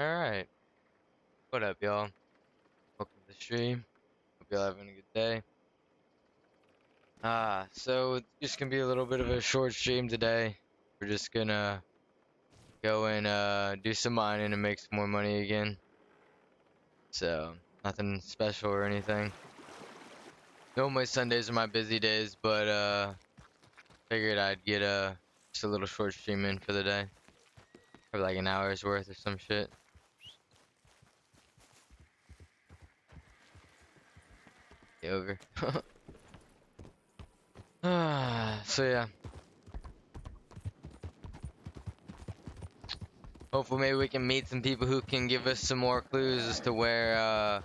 Alright, what up, y'all? Welcome to the stream. Hope y'all having a good day. So it's just gonna be a little bit of a short stream today. We're just gonna go and do some mining and make some more money again. So, nothing special or anything. Normally Sundays are my busy days, but figured I'd get just a little short stream in for the day. For like an hour's worth or some shit. Get over. So yeah. Hopefully maybe we can meet some people who can give us some more clues as to where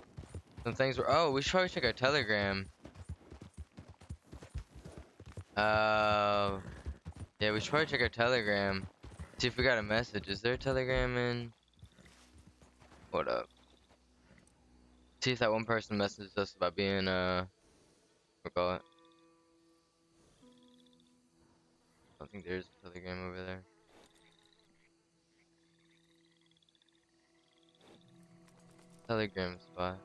some things were. Oh, we should probably check our Telegram. Yeah, we should probably check our Telegram. See if we got a message. Is there a Telegram in? What up? See if that one person messaged us about being what call it? I don't think there's a Telegram over there. Telegram spot.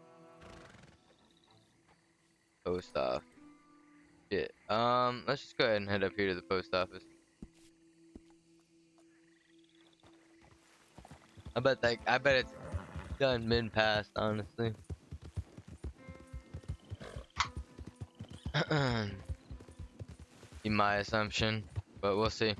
Post office. Shit. Let's just go ahead and head up here to the post office. I bet it's done mid-past, honestly. Be my assumption, but we'll see.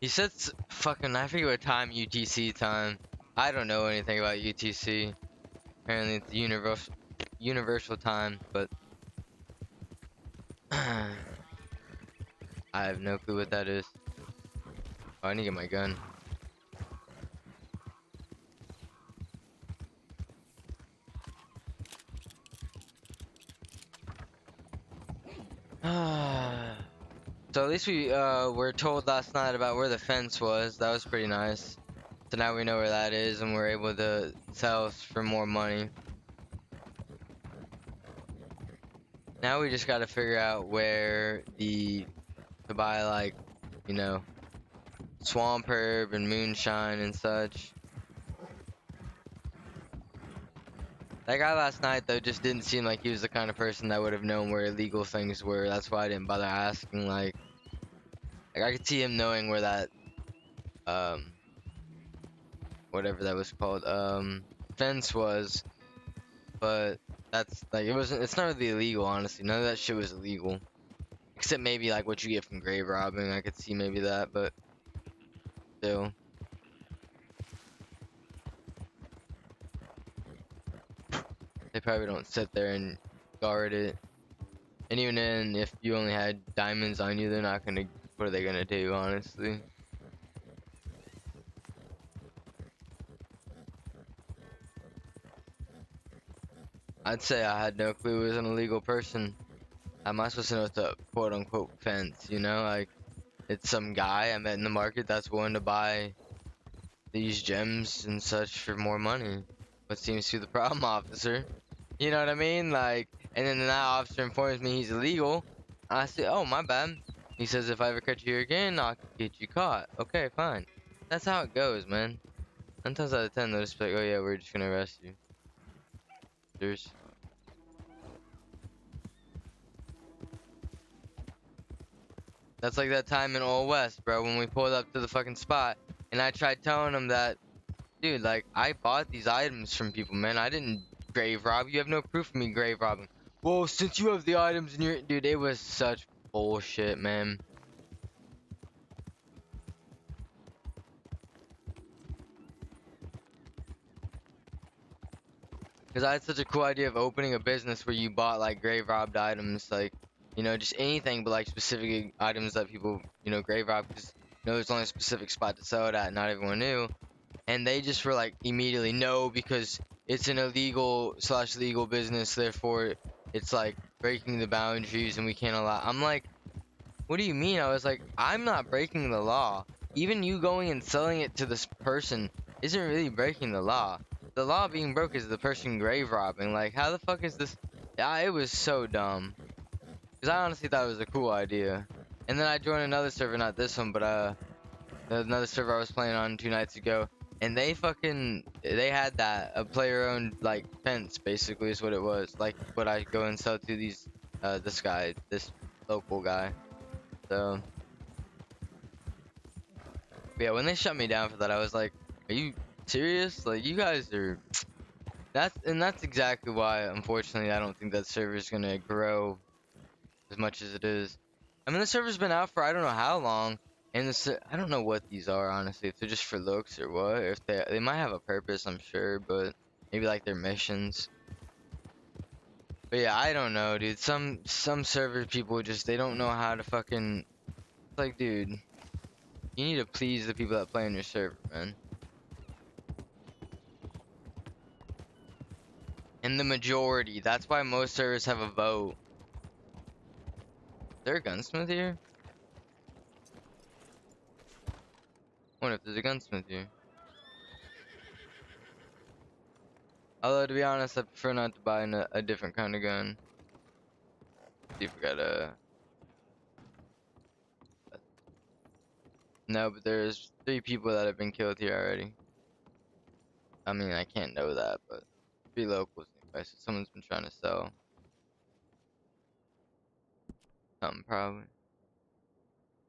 He said fucking, I forget what time, UTC time. I don't know anything about UTC. Apparently it's universal time, but I have no clue what that is. Oh, I need to get my gun. So at least we were told last night about where the fence was. That was pretty nice. So now we know where that is, and we're able to sell for more money. Now we just gotta figure out where to buy, like, you know, swamp herb and moonshine and such. That guy last night, though, just didn't seem like he was the kind of person that would have known where illegal things were. That's why I didn't bother asking. Like I could see him knowing where that, whatever that was called, fence was. But that's, like, it's not really illegal, honestly. None of that shit was illegal. Except maybe, like, what you get from grave robbing. I could see maybe that, but still. They probably don't sit there and guard it. And even then, if you only had diamonds on you, they're not gonna, what are they gonna do, honestly? I'd say I had no clue as an illegal person. How am I supposed to know it's a quote-unquote fence, you know? Like, it's some guy I met in the market that's willing to buy these gems and such for more money. What seems to be the problem, officer? You know what I mean? Like, and then that officer informs me he's illegal. I say, oh, my bad. He says, if I ever catch you again, I'll get you caught. Okay, fine. That's how it goes, man. 9 times out of 10, they'll just be like, oh yeah, we're just gonna arrest you. Cheers. That's like that time in Old West, bro, when we pulled up to the fucking spot, and I tried telling him that, dude, like, I bought these items from people, man. I didn't grave rob. You have no proof of me grave robbing. Well, since you have the items in your... Dude, it was such bullshit, man. Because I had such a cool idea of opening a business where you bought, like, grave robbed items, like, you know, just anything but, like, specific items that people, you know, grave rob, because, you know, there's only a specific spot to sell it at, not everyone knew. And they just were like, immediately, no, because it's an illegal / legal business, therefore it's like breaking the boundaries and we can't allow. I'm like, what do you mean? I was like, I'm not breaking the law. Even you going and selling it to this person isn't really breaking the law. The law being broke is the person grave robbing. Like, how the fuck is this? Yeah, it was so dumb. Because I honestly thought it was a cool idea. And then I joined another server, not this one, but another server I was playing on 2 nights ago, and they had that a player-owned like fence basically is what it was. Like what I go and sell to these this local guy. So yeah, when they shut me down for that, I was like, "Are you serious? Like you guys are." That's exactly why, unfortunately, I don't think that server's gonna grow as much as it is. I mean, the server's been out for I don't know how long, and I don't know what these are honestly. If they're just for looks or what, or if they might have a purpose, I'm sure, but maybe like their missions. But yeah, I don't know, dude. Some server people just they don't know how to fucking like, dude. You need to please the people that play on your server, man. And the majority. That's why most servers have a vote. Is there a gunsmith here? I wonder if there's a gunsmith here. Although, to be honest, I prefer not to buy a different kind of gun. See if we got a... No, but there's 3 people that have been killed here already. I mean, I can't know that, but 3 locals nearby, so someone's been trying to sell something, probably.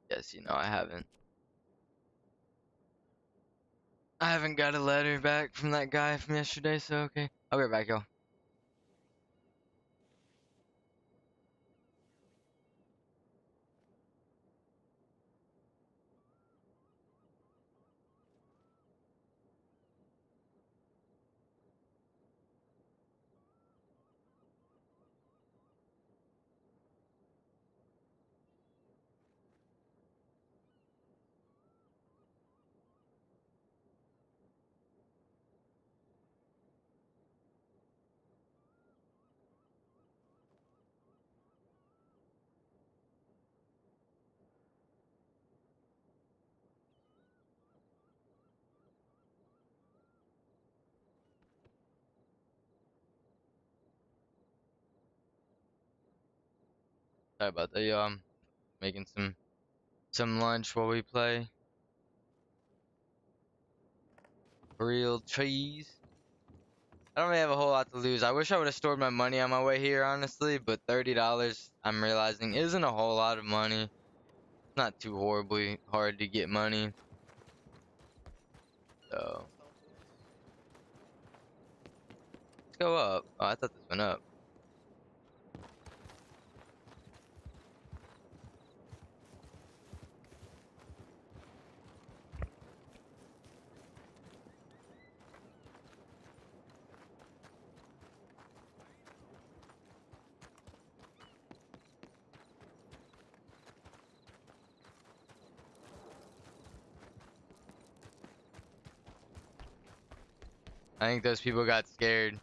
Yes, you know, I haven't. I haven't got a letter back from that guy from yesterday, so okay. I'll be right back, y'all. Sorry about that, y'all. I'm making some lunch while we play. Real cheese. I don't really have a whole lot to lose. I wish I would have stored my money on my way here, honestly, but $30, I'm realizing, isn't a whole lot of money. It's not too horribly hard to get money. So, let's go up. Oh, I thought this went up. I think those people got scared.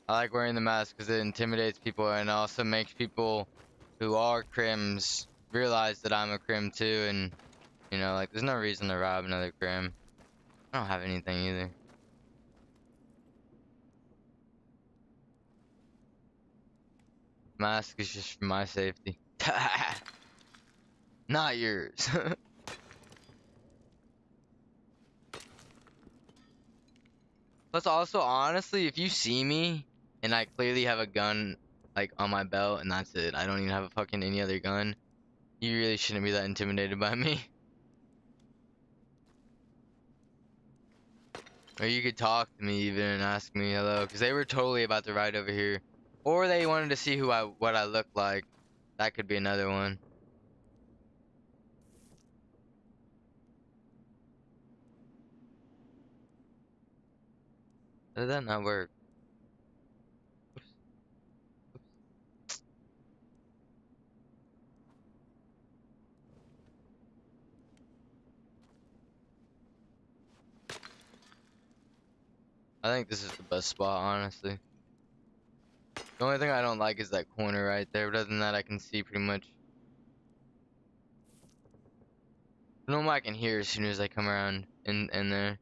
I like wearing the mask because it intimidates people and also makes people who are crims realize that I'm a crim too, and you know, like there's no reason to rob another crim. I don't have anything either. Mask is just for my safety. Not yours. Plus, also, honestly, if you see me and I clearly have a gun like on my belt and that's it, I don't even have a fucking any other gun, you really shouldn't be that intimidated by me. Or you could talk to me even and ask me hello, because they were totally about to ride over here. Or they wanted to see what I look like. That could be another one. How did that not work? I think this is the best spot, honestly. The only thing I don't like is that corner right there, but other than that, I can see pretty much. Normally I can hear as soon as I come around in there.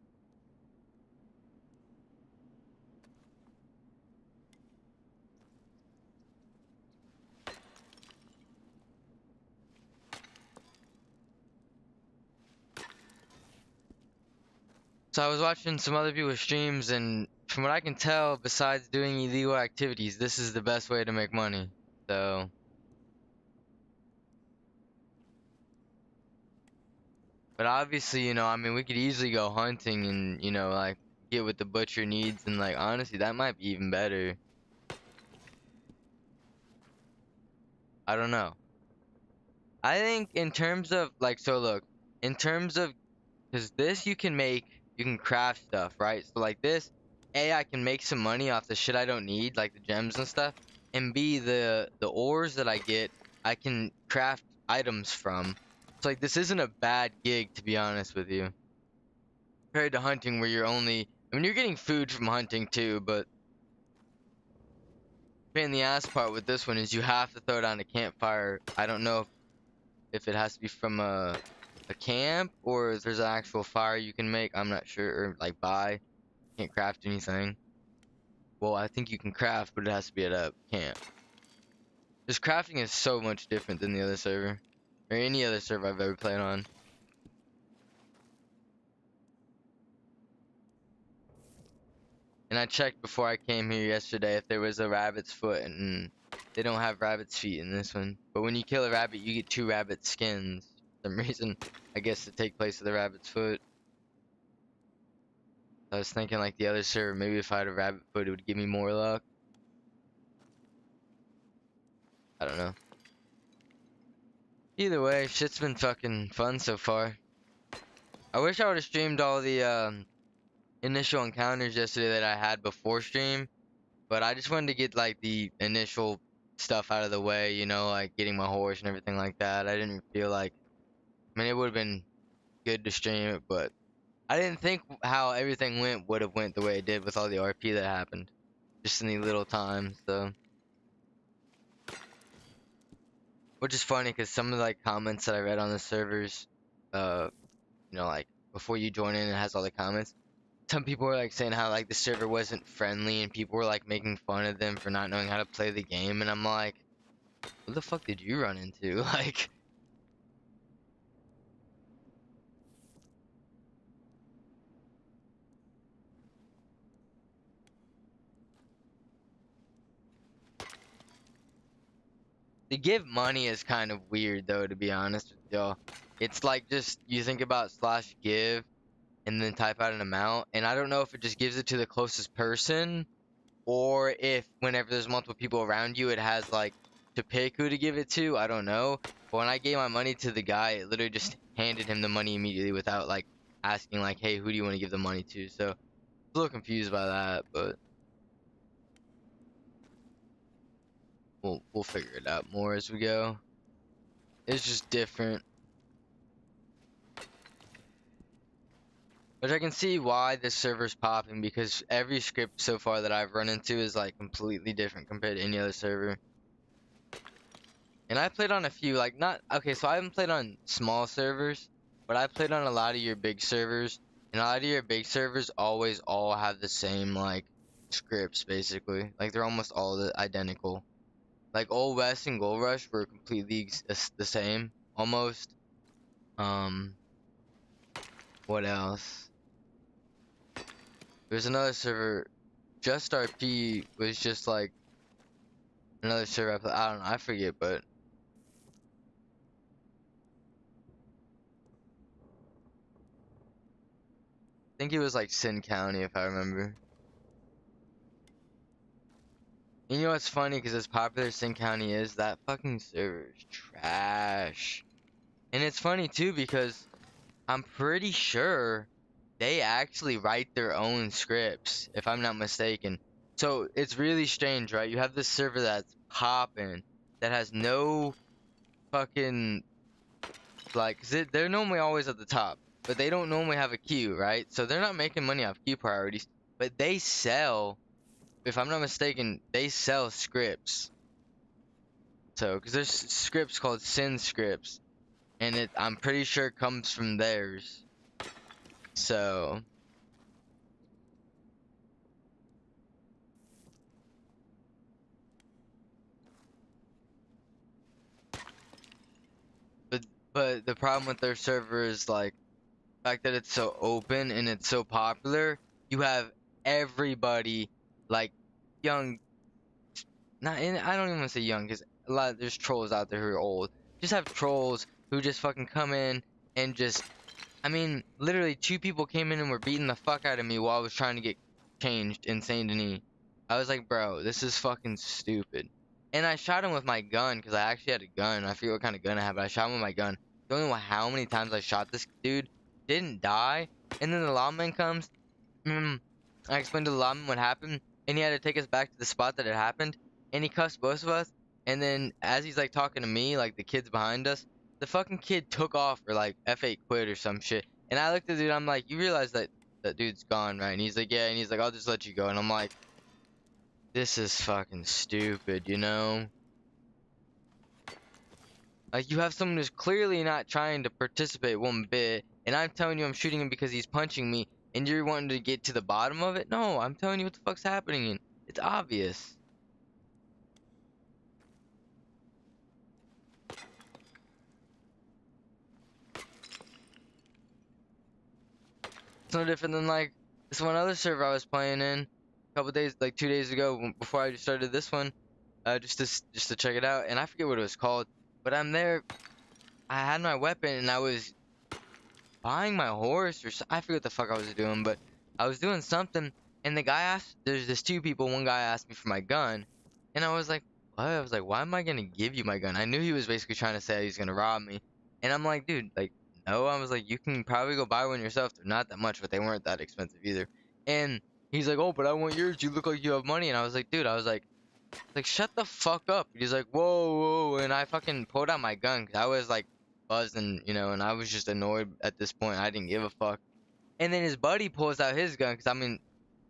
So I was watching some other people's streams, and from what I can tell, besides doing illegal activities, this is the best way to make money. So, but obviously, I mean, we could easily go hunting and, like get what the butcher needs, and like honestly, that might be even better. I don't know. I think in terms of like, so look, in terms of, because this you can craft stuff, right? So like this, A, I can make some money off the shit I don't need, like the gems and stuff, and B, the ores that I get, I can craft items from. So like this isn't a bad gig, to be honest with you, compared to hunting where I mean, you're getting food from hunting too, but pain in the ass part with this one is you have to throw down a campfire. I don't know if it has to be from a camp or if there's an actual fire you can make. I'm not sure, or like buy. Can't craft anything. Well, I think you can craft, but it has to be at a camp. This crafting is so much different than the other server, or any other server I've ever played on. And I checked before I came here yesterday if there was a rabbit's foot, and they don't have rabbit's feet in this one. But when you kill a rabbit, you get 2 rabbit skins. For some reason, I guess to take place of the rabbit's foot. I was thinking like the other server, maybe if I had a rabbit foot, it would give me more luck. I don't know. Either way, shit's been fucking fun so far. I wish I would have streamed all the initial encounters yesterday that I had before stream, but I just wanted to get like the initial stuff out of the way, like getting my horse and everything like that. I didn't feel like, I mean, it would have been good to stream it, but I didn't think how everything would have went the way it did with all the RP that happened, just in the little time. So, which is funny because some of the like comments that I read on the servers, like before you join in, it has all the comments. Some people were like saying how like the server wasn't friendly and people were like making fun of them for not knowing how to play the game, and I'm like, what the fuck did you run into? Like, to give money is kind of weird though, to be honest with y'all. It's like just you think about slash give and then type out an amount, and I don't know if it just gives it to the closest person or if whenever there's multiple people around you, it has like to pick who to give it to. I don't know. But when I gave my money to the guy, it literally just handed him the money immediately without like asking like, hey, who do you want to give the money to? So I was a little confused by that, but we'll figure it out more as we go. It's just different. Which I can see why this server's popping, because every script so far that I've run into is like completely different compared to any other server. And I played on a few, like not, okay, so I haven't played on small servers, but I played on a lot of your big servers. And a lot of your big servers always all have the same like scripts basically. Like they're almost all identical. Like Old West and Gold Rush were completely the same, almost. Um, what else? There's another server, Just RP was just like another server I played. I don't know, I forget, but I think it was like Sin County if I remember. And you know what's funny? Because as popular as Sin County is, that fucking server is trash. And it's funny too because I'm pretty sure they actually write their own scripts, if I'm not mistaken. So it's really strange, right? You have this server that's popping that has no fucking like, 'cause they're normally always at the top, but they don't normally have a queue, right? So they're not making money off queue priorities, but they sell, if I'm not mistaken, they sell scripts. So, because there's scripts called Sin scripts, and I'm pretty sure it comes from theirs. So, but the problem with their server is like, fact that it's so open and it's so popular, you have everybody, like young, not, and I don't even want to say young, because there's trolls out there who are old. Just have trolls who just fucking come in and just, I mean, literally two people came in and were beating the fuck out of me while I was trying to get changed in Saint Denis. I was like, bro, this is fucking stupid. And I shot him with my gun, because I actually had a gun. I forget what kind of gun I had, but I shot him with my gun. Don't know how many times I shot this dude. Didn't die. And then the lawman comes. I explained to the lawman what happened, and he had to take us back to the spot that it happened. And he cuffs both of us. And then as he's like talking to me, like the kids behind us, the fucking kid took off or like F8 quit or some shit. And I looked at the dude, I'm like, you realize that that dude's gone, right? And he's like, yeah. And he's like, I'll just let you go. And I'm like, this is fucking stupid, you know? Like, you have someone who's clearly not trying to participate one bit, and I'm telling you I'm shooting him because he's punching me, and you're wanting to get to the bottom of it? No, I'm telling you what the fuck's happening, and it's obvious. It's no different than, like, this one other server I was playing in a couple days, like 2 days ago, before I just started this one, just to check it out, and I forget what it was called, but I'm there, I had my weapon, and I was buying my horse or I forget what the fuck I was doing, but I was doing something, and the guy asked, there's this two people, one guy asked me for my gun, and I was like, what? I was like, why am I gonna give you my gun? I knew he was basically trying to say he's gonna rob me, and I'm like, dude, like, no. I was like, you can probably go buy one yourself. They're not that much, but they weren't that expensive either. And he's like, oh, but I want yours. You look like you have money. And I was like, dude, I was like, shut the fuck up. He's like, whoa, whoa, and I fucking pulled out my gun because I was like buzzing, you know, and I was just annoyed at this point. I didn't give a fuck. And then his buddy pulls out his gun because I mean,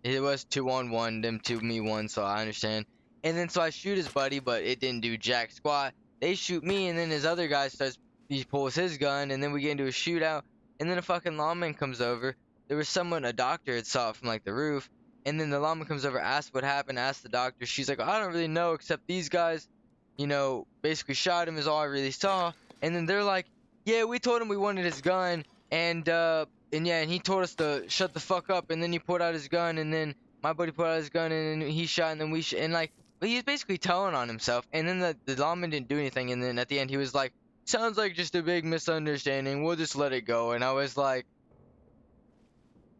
it was 2-on-1, them two, me one, so I understand. And then so I shoot his buddy, but it didn't do jack squat. They shoot me, and then his other guy starts, he pulls his gun, and then we get into a shootout. And then a fucking lawman comes over. There was someone, a doctor had saw it from like the roof. And then the lawman comes over, asks what happened, asks the doctor. She's like, I don't really know, except these guys, you know, basically shot him is all I really saw. And then they're like, yeah, we told him we wanted his gun, and yeah, and he told us to shut the fuck up, and then he pulled out his gun, and then my buddy pulled out his gun, and then he shot, and then we and like, but he was basically telling on himself, and then the lawman didn't do anything, and then at the end he was like, sounds like just a big misunderstanding, we'll just let it go. And I was like,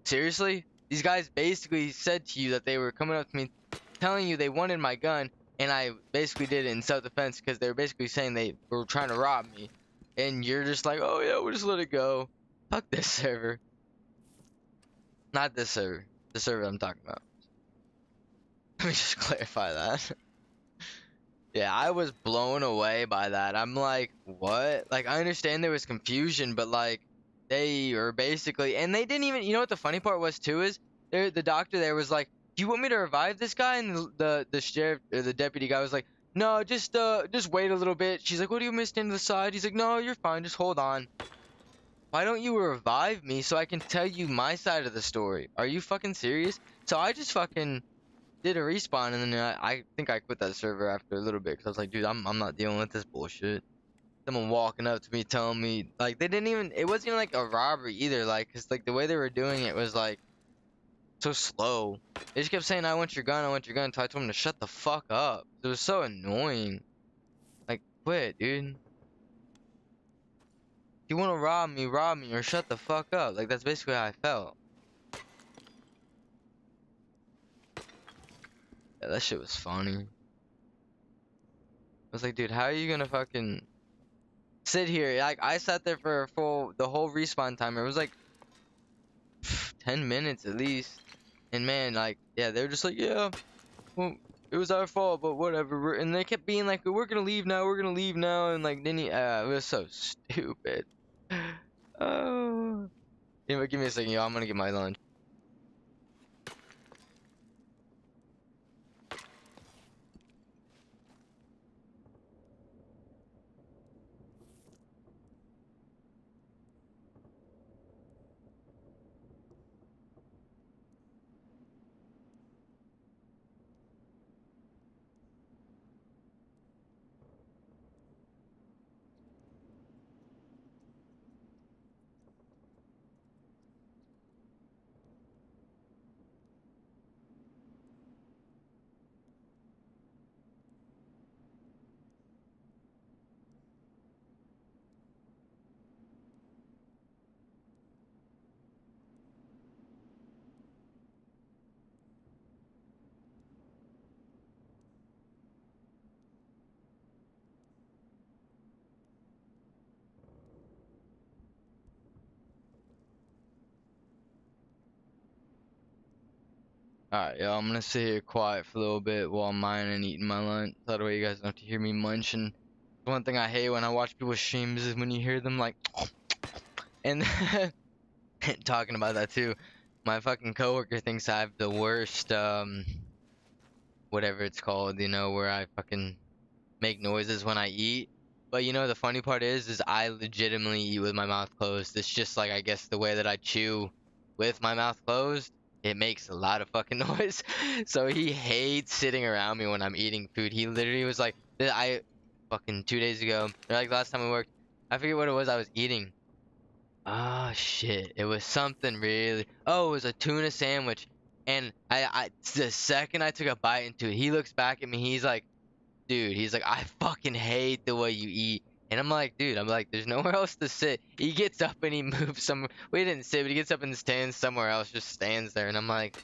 seriously? These guys basically said to you that they were coming up to me, telling you they wanted my gun, and I basically did it in self-defense because they were basically saying they were trying to rob me, and you're just like, oh yeah, we'll just let it go. Fuck this server. Not this server. The server I'm talking about. Let me just clarify that. Yeah, I was blown away by that. I'm like, what? Like, I understand there was confusion, but like, they were basically, and they didn't even, you know what the funny part was too is, the doctor there was like, do you want me to revive this guy? And the sheriff, or the deputy guy was like, no, just wait a little bit. She's like, what do you miss into the side? He's like, no, you're fine, just hold on. Why don't you revive me so I can tell you my side of the story? Are you fucking serious? So I just fucking did a respawn, and then I think I quit that server after a little bit because I was like, dude, I'm not dealing with this bullshit. Someone walking up to me telling me, like, they didn't even, it wasn't even like a robbery either, like, because like the way they were doing it was like so slow. They just kept saying, I want your gun, I want your gun, so I told them to shut the fuck up. It was so annoying. Like, quit, dude. If you want to rob me, or shut the fuck up. Like, that's basically how I felt. Yeah, that shit was funny. I was like, dude, how are you gonna fucking sit here? Like, I sat there for the whole respawn timer. It was like 10 minutes at least. And man, like, yeah, they were just like, yeah, well, it was our fault, but whatever. And they kept being like, we're gonna leave now, we're gonna leave now. And like, then it was so stupid. Oh. Anyway, give me a second, y'all. I'm gonna get my lunch. Alright, yo, I'm gonna sit here quiet for a little bit while I'm mining and eating my lunch. That way you guys don't have to hear me munching. One thing I hate when I watch people's streams is when you hear them like, and talking about that too. My fucking coworker thinks I have the worst, whatever it's called, you know, where I fucking make noises when I eat. But you know, the funny part is I legitimately eat with my mouth closed. It's just like, I guess, the way that I chew with my mouth closed, it makes a lot of fucking noise. So he hates sitting around me when I'm eating food. He literally was like, I fucking 2 days ago, or like last time we worked, I forget what it was I was eating. Ah, shit. It was something really. Oh, it was a tuna sandwich. And the second I took a bite into it, he looks back at me. He's like, dude, he's like, I fucking hate the way you eat. And I'm like, dude, I'm like, there's nowhere else to sit. He gets up and he moves some. We didn't sit, but he gets up and stands somewhere else, just stands there. And I'm like,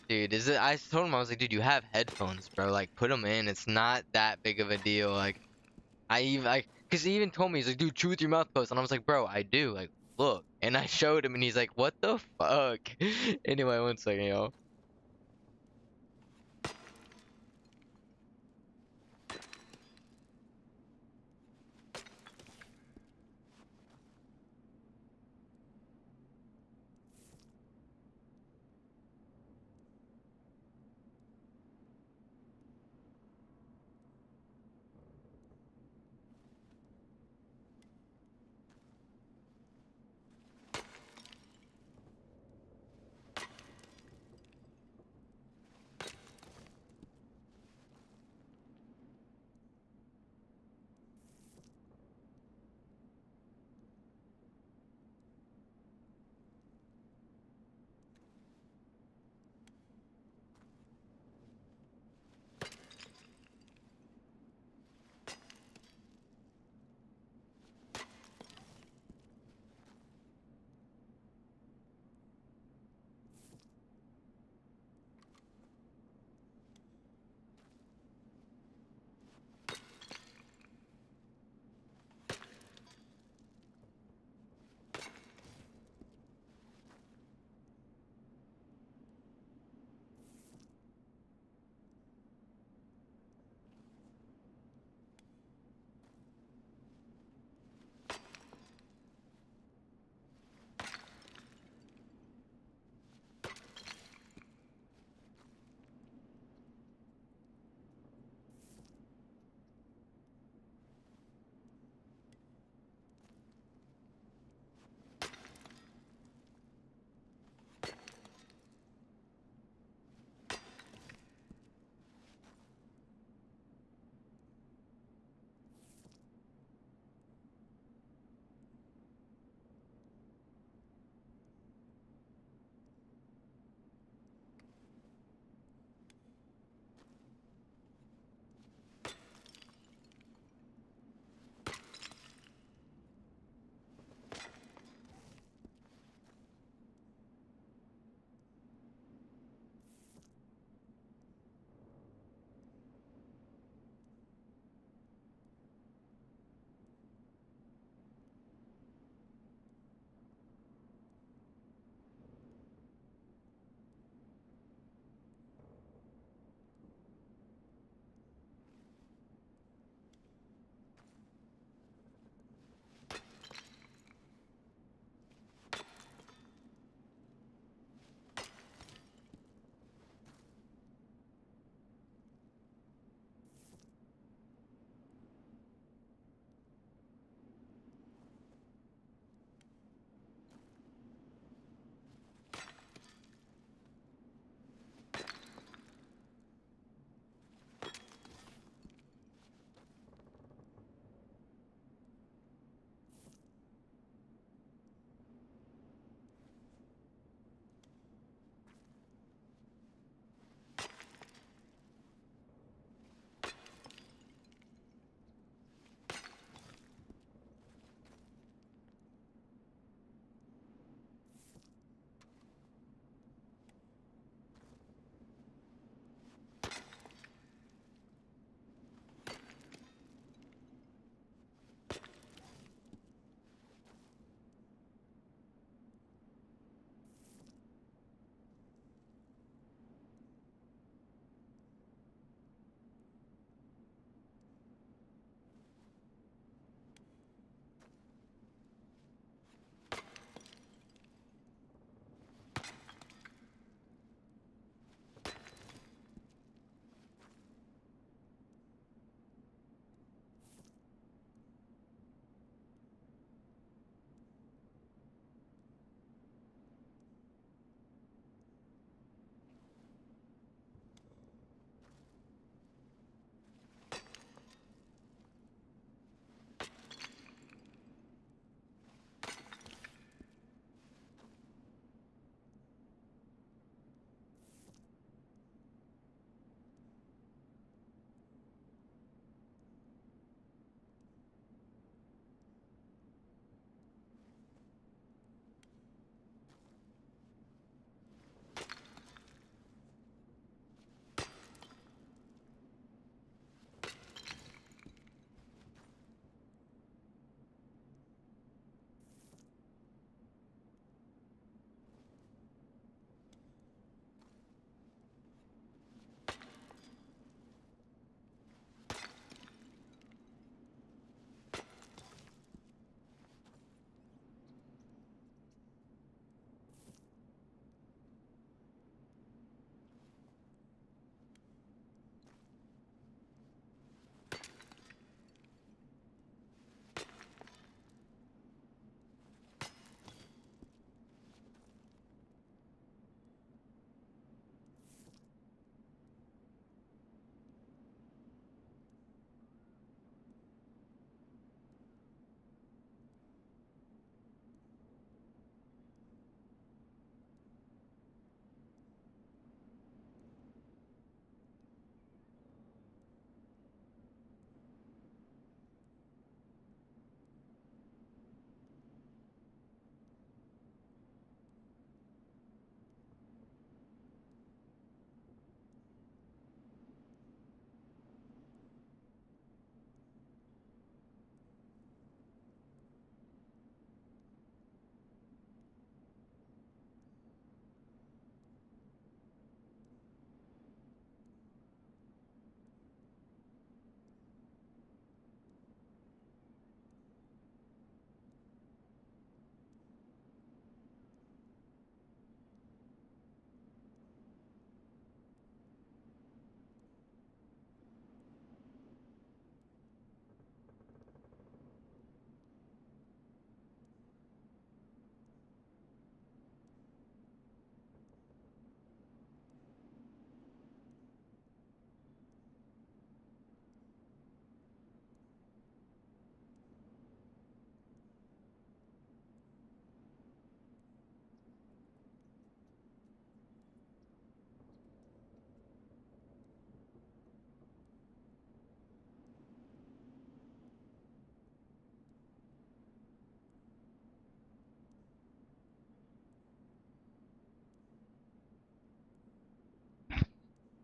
dude, is it? I told him, I was like, dude, you have headphones, bro. Like, put them in. It's not that big of a deal. Like, cause he even told me, he's like, dude, chew with your mouth closed. And I was like, bro, I do. Like, look. And I showed him, and he's like, what the fuck? Anyway, one second, yo.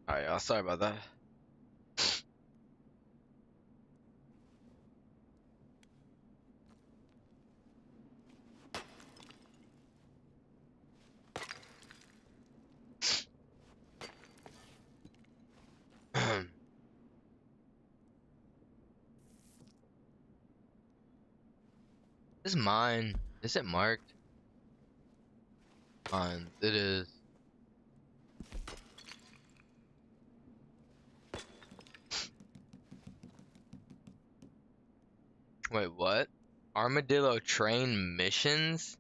Alright, y'all. Sorry about that. This is mine. Is it marked? Mine. It is. Wait, what? Armadillo train missions?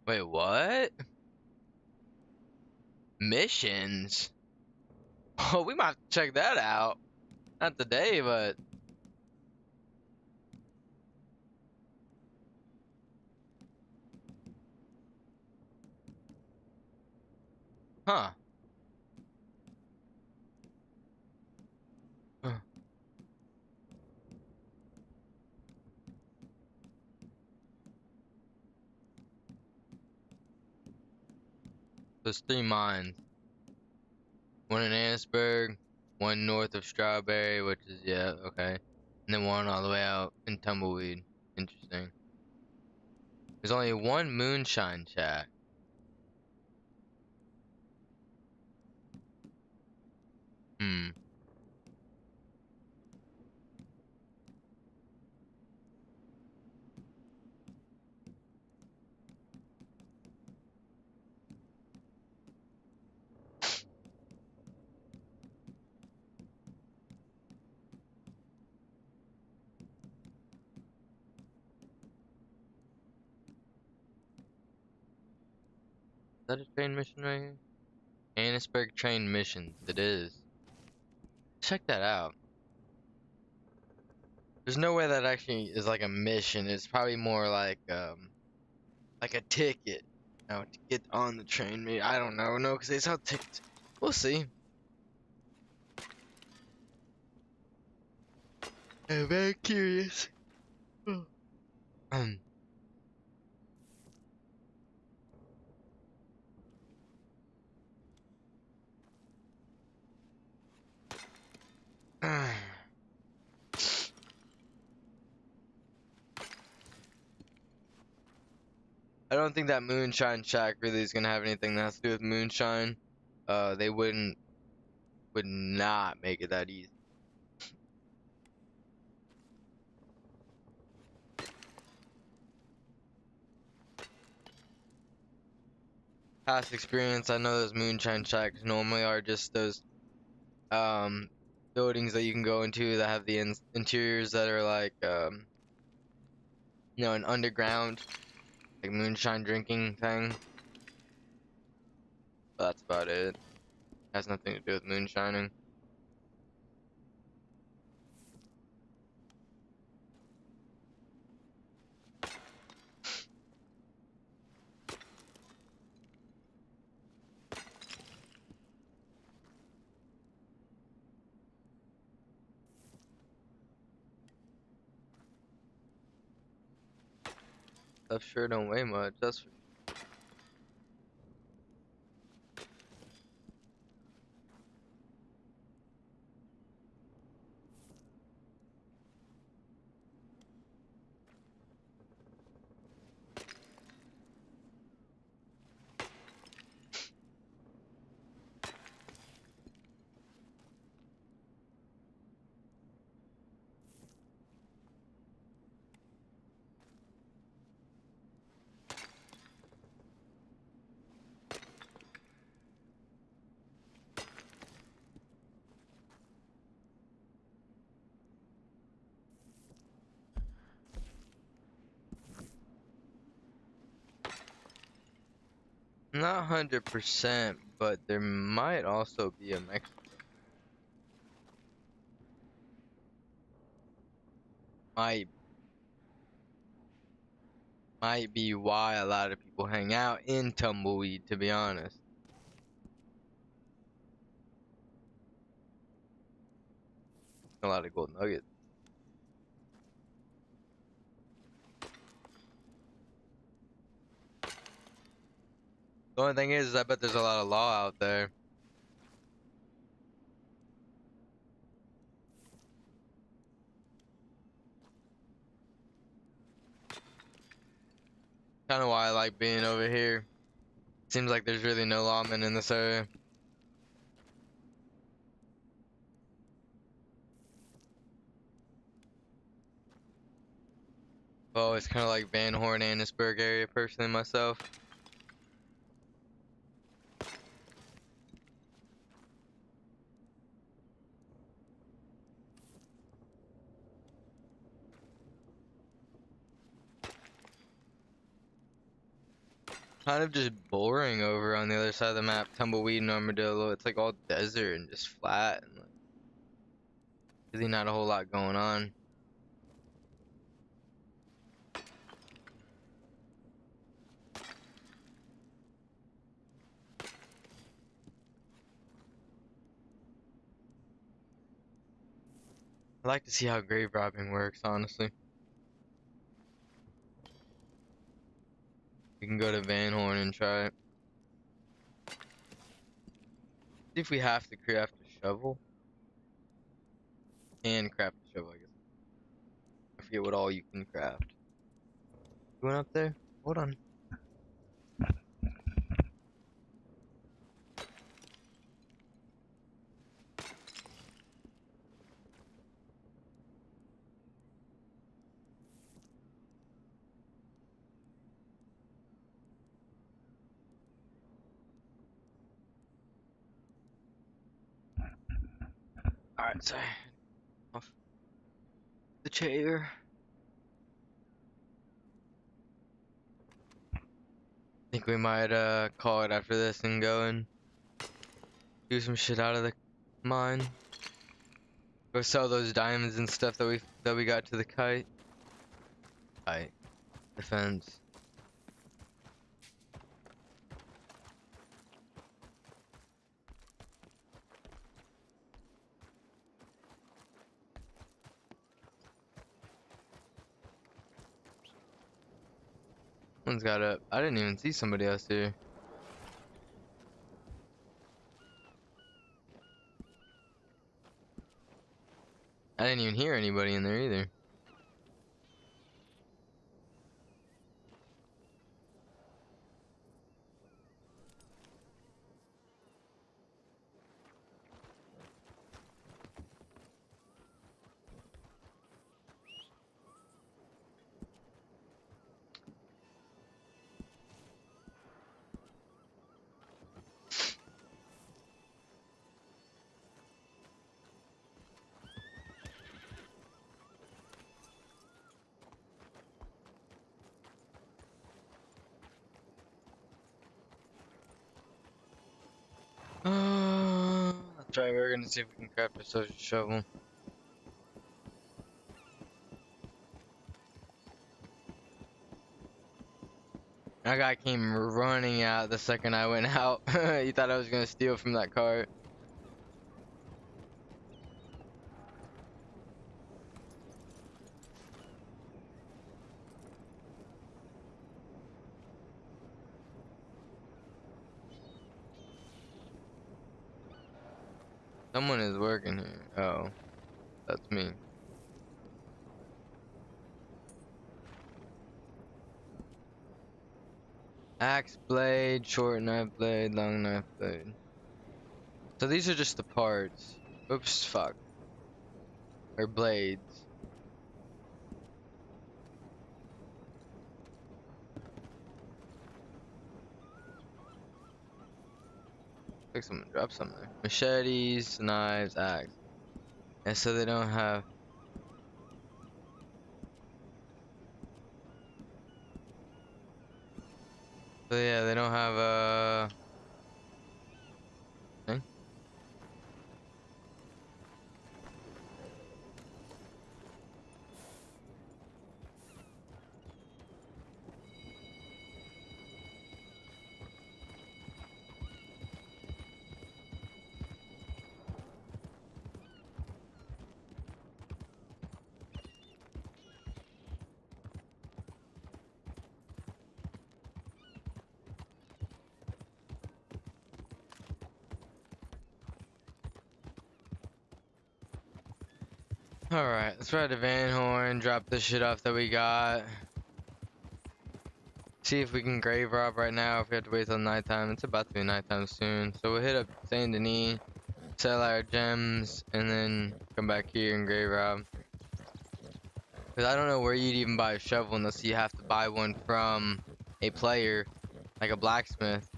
Wait, what? Missions? Oh, we might have to check that out. Not today, but huh. Huh. There's 3 mines. One in Annisburg, one north of Strawberry, which is yeah, okay. And then one all the way out in Tumbleweed. Interesting. There's only one moonshine shack. Hmm. Is that a train mission right here? Annisburg train missions. It is. Check that out. There's no way that actually is like a mission. It's probably more like a ticket. You know, to get on the train. Maybe I don't know. No, because they sell tickets. We'll see. I'm very curious. Um. I don't think that Moonshine Shack really is gonna have anything that has to do with moonshine. They would not make it that easy. Past experience, I know those Moonshine Shacks normally are just those um buildings that you can go into that have the interiors that are like you know, an underground like moonshine drinking thing. But that's about it. Has nothing to do with moonshining. Stuff sure don't weigh much. That's for not 100%, but there might also be a Mexican. Might might be why a lot of people hang out in Tumbleweed, to be honest. A lot of gold nuggets. The only thing is I bet there's a lot of law out there. Kind of why I like being over here. Seems like there's really no lawmen in this area. Oh, it's kind of like Van Horn, Annisburg area personally myself. Kind of just boring over on the other side of the map. Tumbleweed and Armadillo. It's like all desert and just flat. And like, really not a whole lot going on. I like to see how grave robbing works, honestly. We can go to Van Horn and try it. See if we have to craft a shovel. And craft a shovel, I guess. I forget what all you can craft. You went up there? Hold on. Alright, sorry. Off the chair. Think we might call it after this and go and do some shit out of the mine. Go sell those diamonds and stuff that we got to the kite. Kite. Defense. One's got up. I didn't even see somebody else here. I didn't even hear anybody in there either. Let's try. We're gonna see if we can craft ourselves a shovel. That guy came running out the second I went out. He thought I was gonna steal from that cart. Someone is working here. Oh, that's me. Axe blade, short knife blade, long knife blade. So these are just the parts. Oops, fuck. Or blades. Like someone dropped something there. Machetes, knives, axe. And so they don't have. So yeah, they don't have thing. Alright, let's ride the Van Horn, drop the shit off that we got. See if we can grave rob right now. If we have to wait till nighttime, it's about to be nighttime soon. So we'll hit up Saint Denis, sell our gems, and then come back here and grave rob. Because I don't know where you'd even buy a shovel unless you have to buy one from a player, like a blacksmith.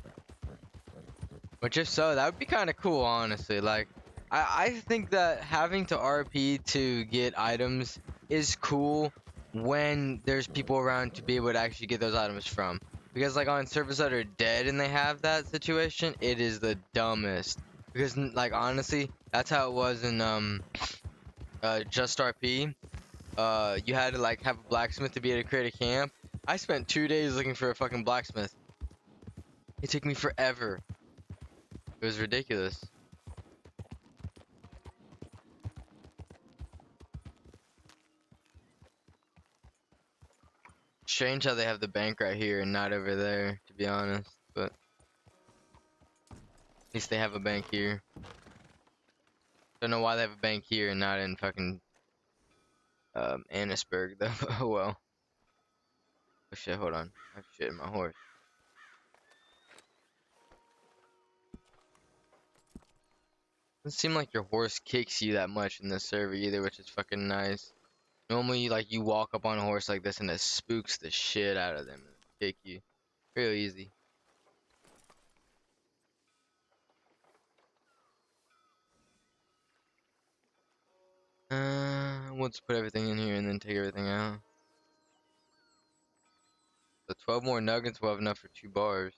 Which if so, that would be kind of cool, honestly. Like, I think that having to RP to get items is cool when there's people around to be able to actually get those items from. Because like on servers that are dead and they have that situation, it is the dumbest. Because like honestly, that's how it was in Just RP. You had to like have a blacksmith to be able to create a camp. I spent 2 days looking for a fucking blacksmith. It took me forever. It was ridiculous. Strange how they have the bank right here and not over there, to be honest, but at least they have a bank here. Don't know why they have a bank here and not in fucking Annisburg though. Oh well. Oh shit, hold on. I have shit in my horse. Doesn't seem like your horse kicks you that much in this server either, which is fucking nice. Normally, like, you walk up on a horse like this and it spooks the shit out of them and kick you. Real easy. We'll just put everything in here and then take everything out. So 12 more nuggets will have enough for 2 bars.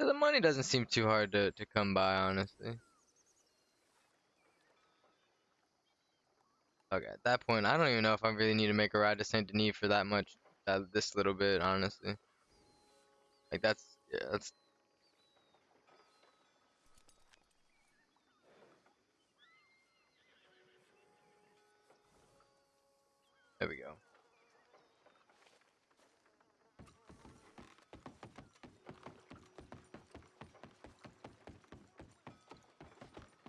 Yeah, the money doesn't seem too hard to come by, honestly. Okay, at that point, I don't even know if I really need to make a ride to Saint Denis for that much, this little bit, honestly. Like, yeah, that's... There we go.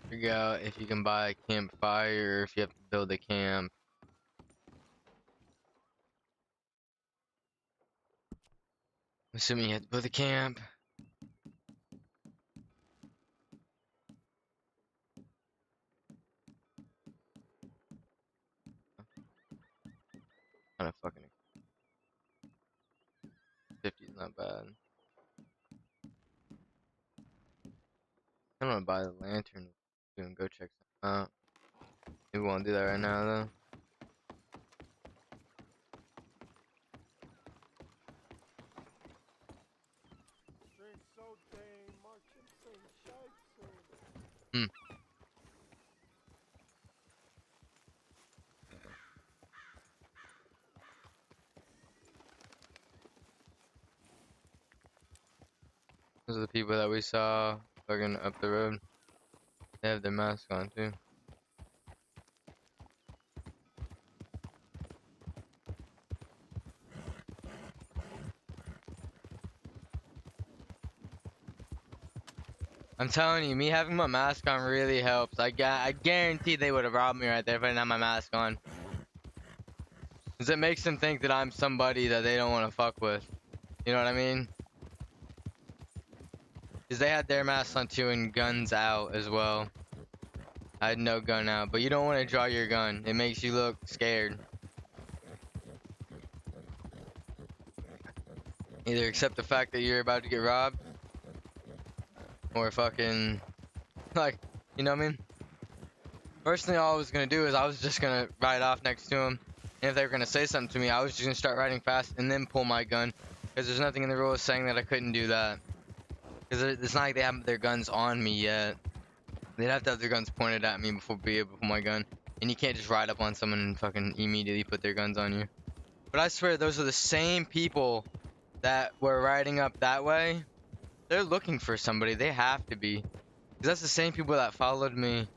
Figure out if you can buy a campfire or if you have to build a camp. I'm assuming you have to build a camp. Kinda fucking 50 is not bad. I don't wanna buy the lantern and go check some out. We won't do that right now though. Hmm. Those are the people that we saw fucking up the road. They have their mask on too. I'm telling you, me having my mask on really helps. I guarantee they would have robbed me right there if I didn't have my mask on. Cause it makes them think that I'm somebody that they don't want to fuck with. You know what I mean? Cause they had their masks on too and guns out as well. I had no gun out, but you don't want to draw your gun. It makes you look scared. Either accept the fact that you're about to get robbed, or fucking, like, you know what I mean? First thing I was gonna do is I was just gonna ride off next to him, and if they were gonna say something to me, I was just gonna start riding fast and then pull my gun, because there's nothing in the rules saying that I couldn't do that. Because it's not like they have their guns on me yet. They'd have to have their guns pointed at me before being able to pull my gun, and you can't just ride up on someone and fucking immediately put their guns on you. But I swear, those are the same people that were riding up that way. They're looking for somebody. They have to be. Because that's the same people that followed me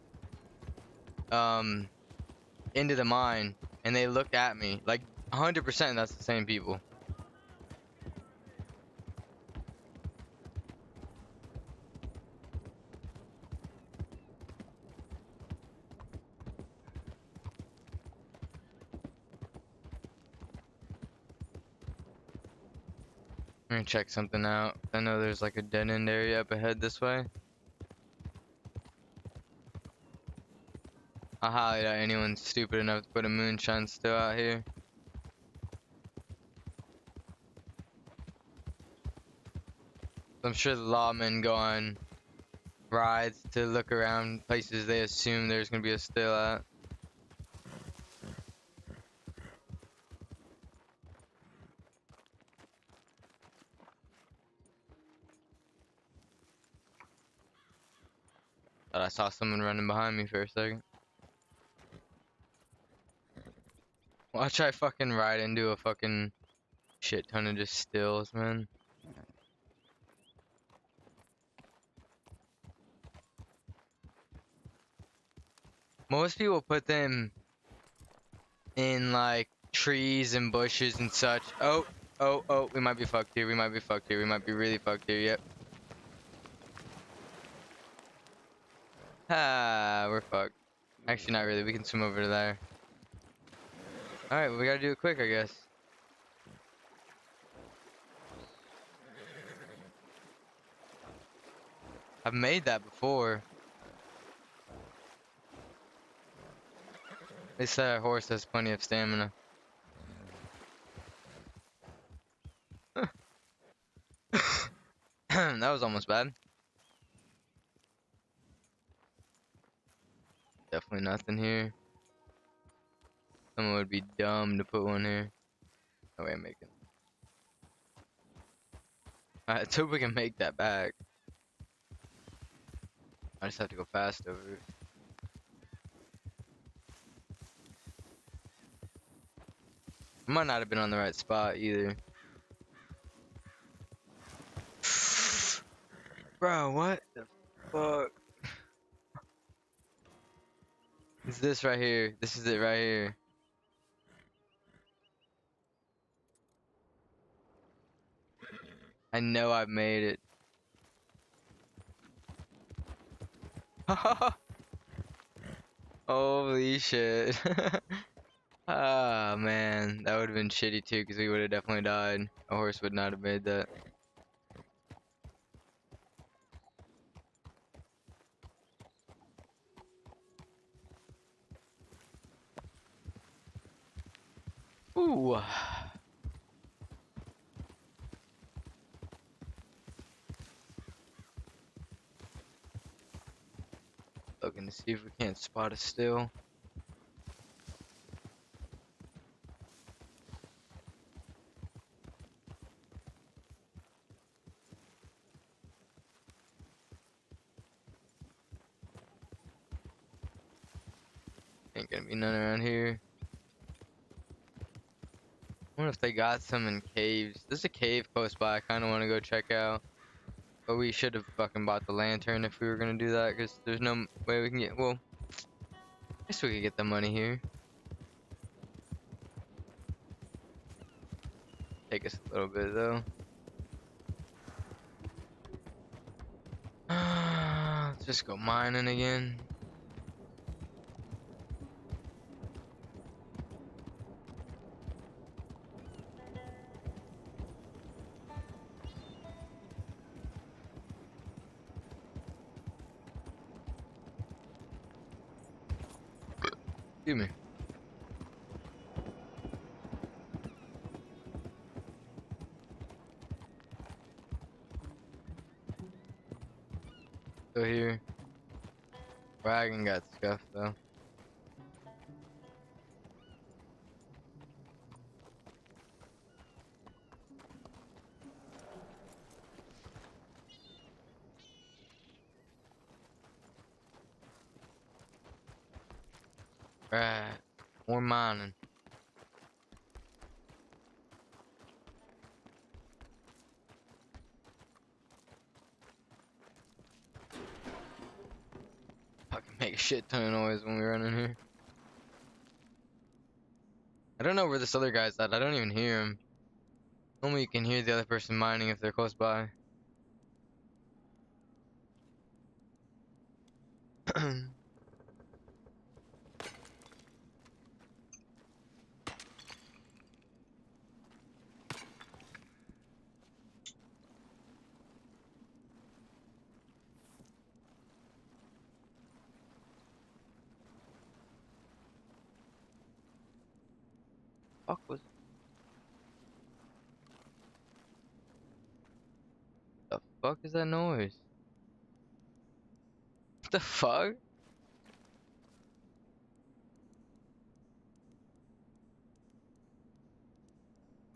into the mine, and they looked at me. Like, 100% that's the same people. I'm gonna check something out. I know there's like a dead end area up ahead this way. I highly doubt anyone's stupid enough to put a moonshine still out here. I'm sure the lawmen go on rides to look around places they assume there's gonna be a still at. Thought I saw someone running behind me for a second. Watch I fucking ride into a fucking shit ton of just stills, man. Most people put them in like trees and bushes and such. Oh, we might be fucked here. We might be fucked here. We might be really fucked here. Yep. Ah, we're fucked. Actually, not really. We can swim over to there. Alright, well, we gotta do it quick, I guess. I've made that before. They say our horse has plenty of stamina. That was almost bad. Definitely nothing here. Someone would be dumb to put one here. Oh wait, I'm making. Alright, let's hope we can make that back. I just have to go fast over it. I might not have been on the right spot either. Bro, what the fuck? Is this right here? This is it right here. I know I've made it. Holy shit. Ah, man. That would have been shitty too, because we would have definitely died. A horse would not have made that. Ooh. Looking to see if we can't spot a still. Ain't gonna be none around here. I wonder if they got some in caves. There's a cave close by I kinda wanna go check out. But we should have fucking bought the lantern if we were gonna do that, because there's no way we can get, well, I guess we could get the money here. Take us a little bit though. Let's just go mining again. Excuse me. Go here. Wagon got scuffed though. Right. More mining. Fucking make a shit ton of noise when we run in here. I don't know where this other guy's at. I don't even hear him. Only you can hear the other person mining if they're close by. fuck was the fuck is that noise? What the fuck?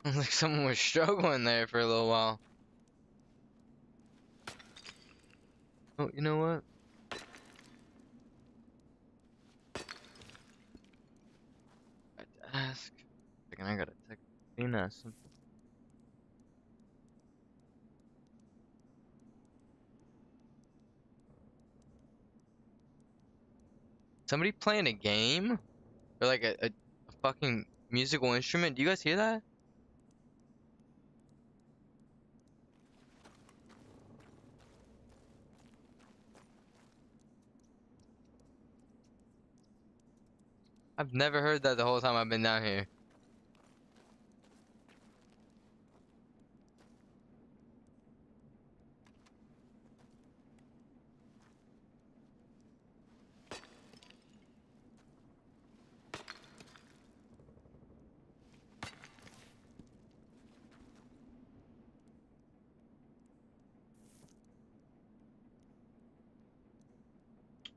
Like someone was struggling there for a little while. Oh, you know what? I have to ask. I gotta text Tina something. Somebody playing a game? Or like a fucking musical instrument? Do you guys hear that? I've never heard that the whole time I've been down here.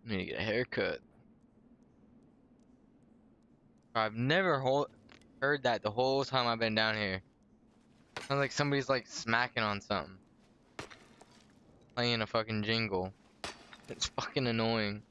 I need to get a haircut. I've never heard that the whole time I've been down here. Sounds like somebody's like smacking on something. Playing a fucking jingle. It's fucking annoying.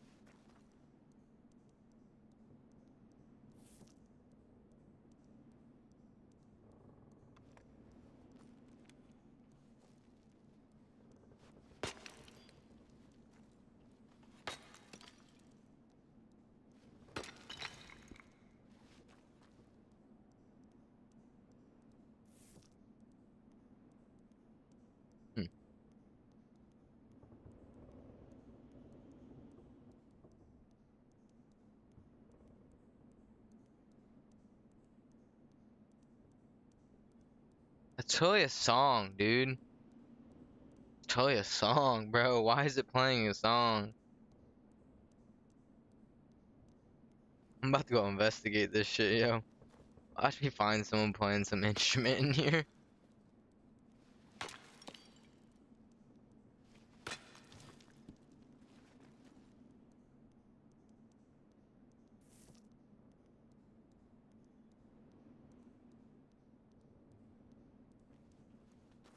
Hmm. That's totally a song, dude. It's totally a song, bro. Why is it playing a song? I'm about to go investigate this shit, yo. Watch me find someone playing some instrument in here.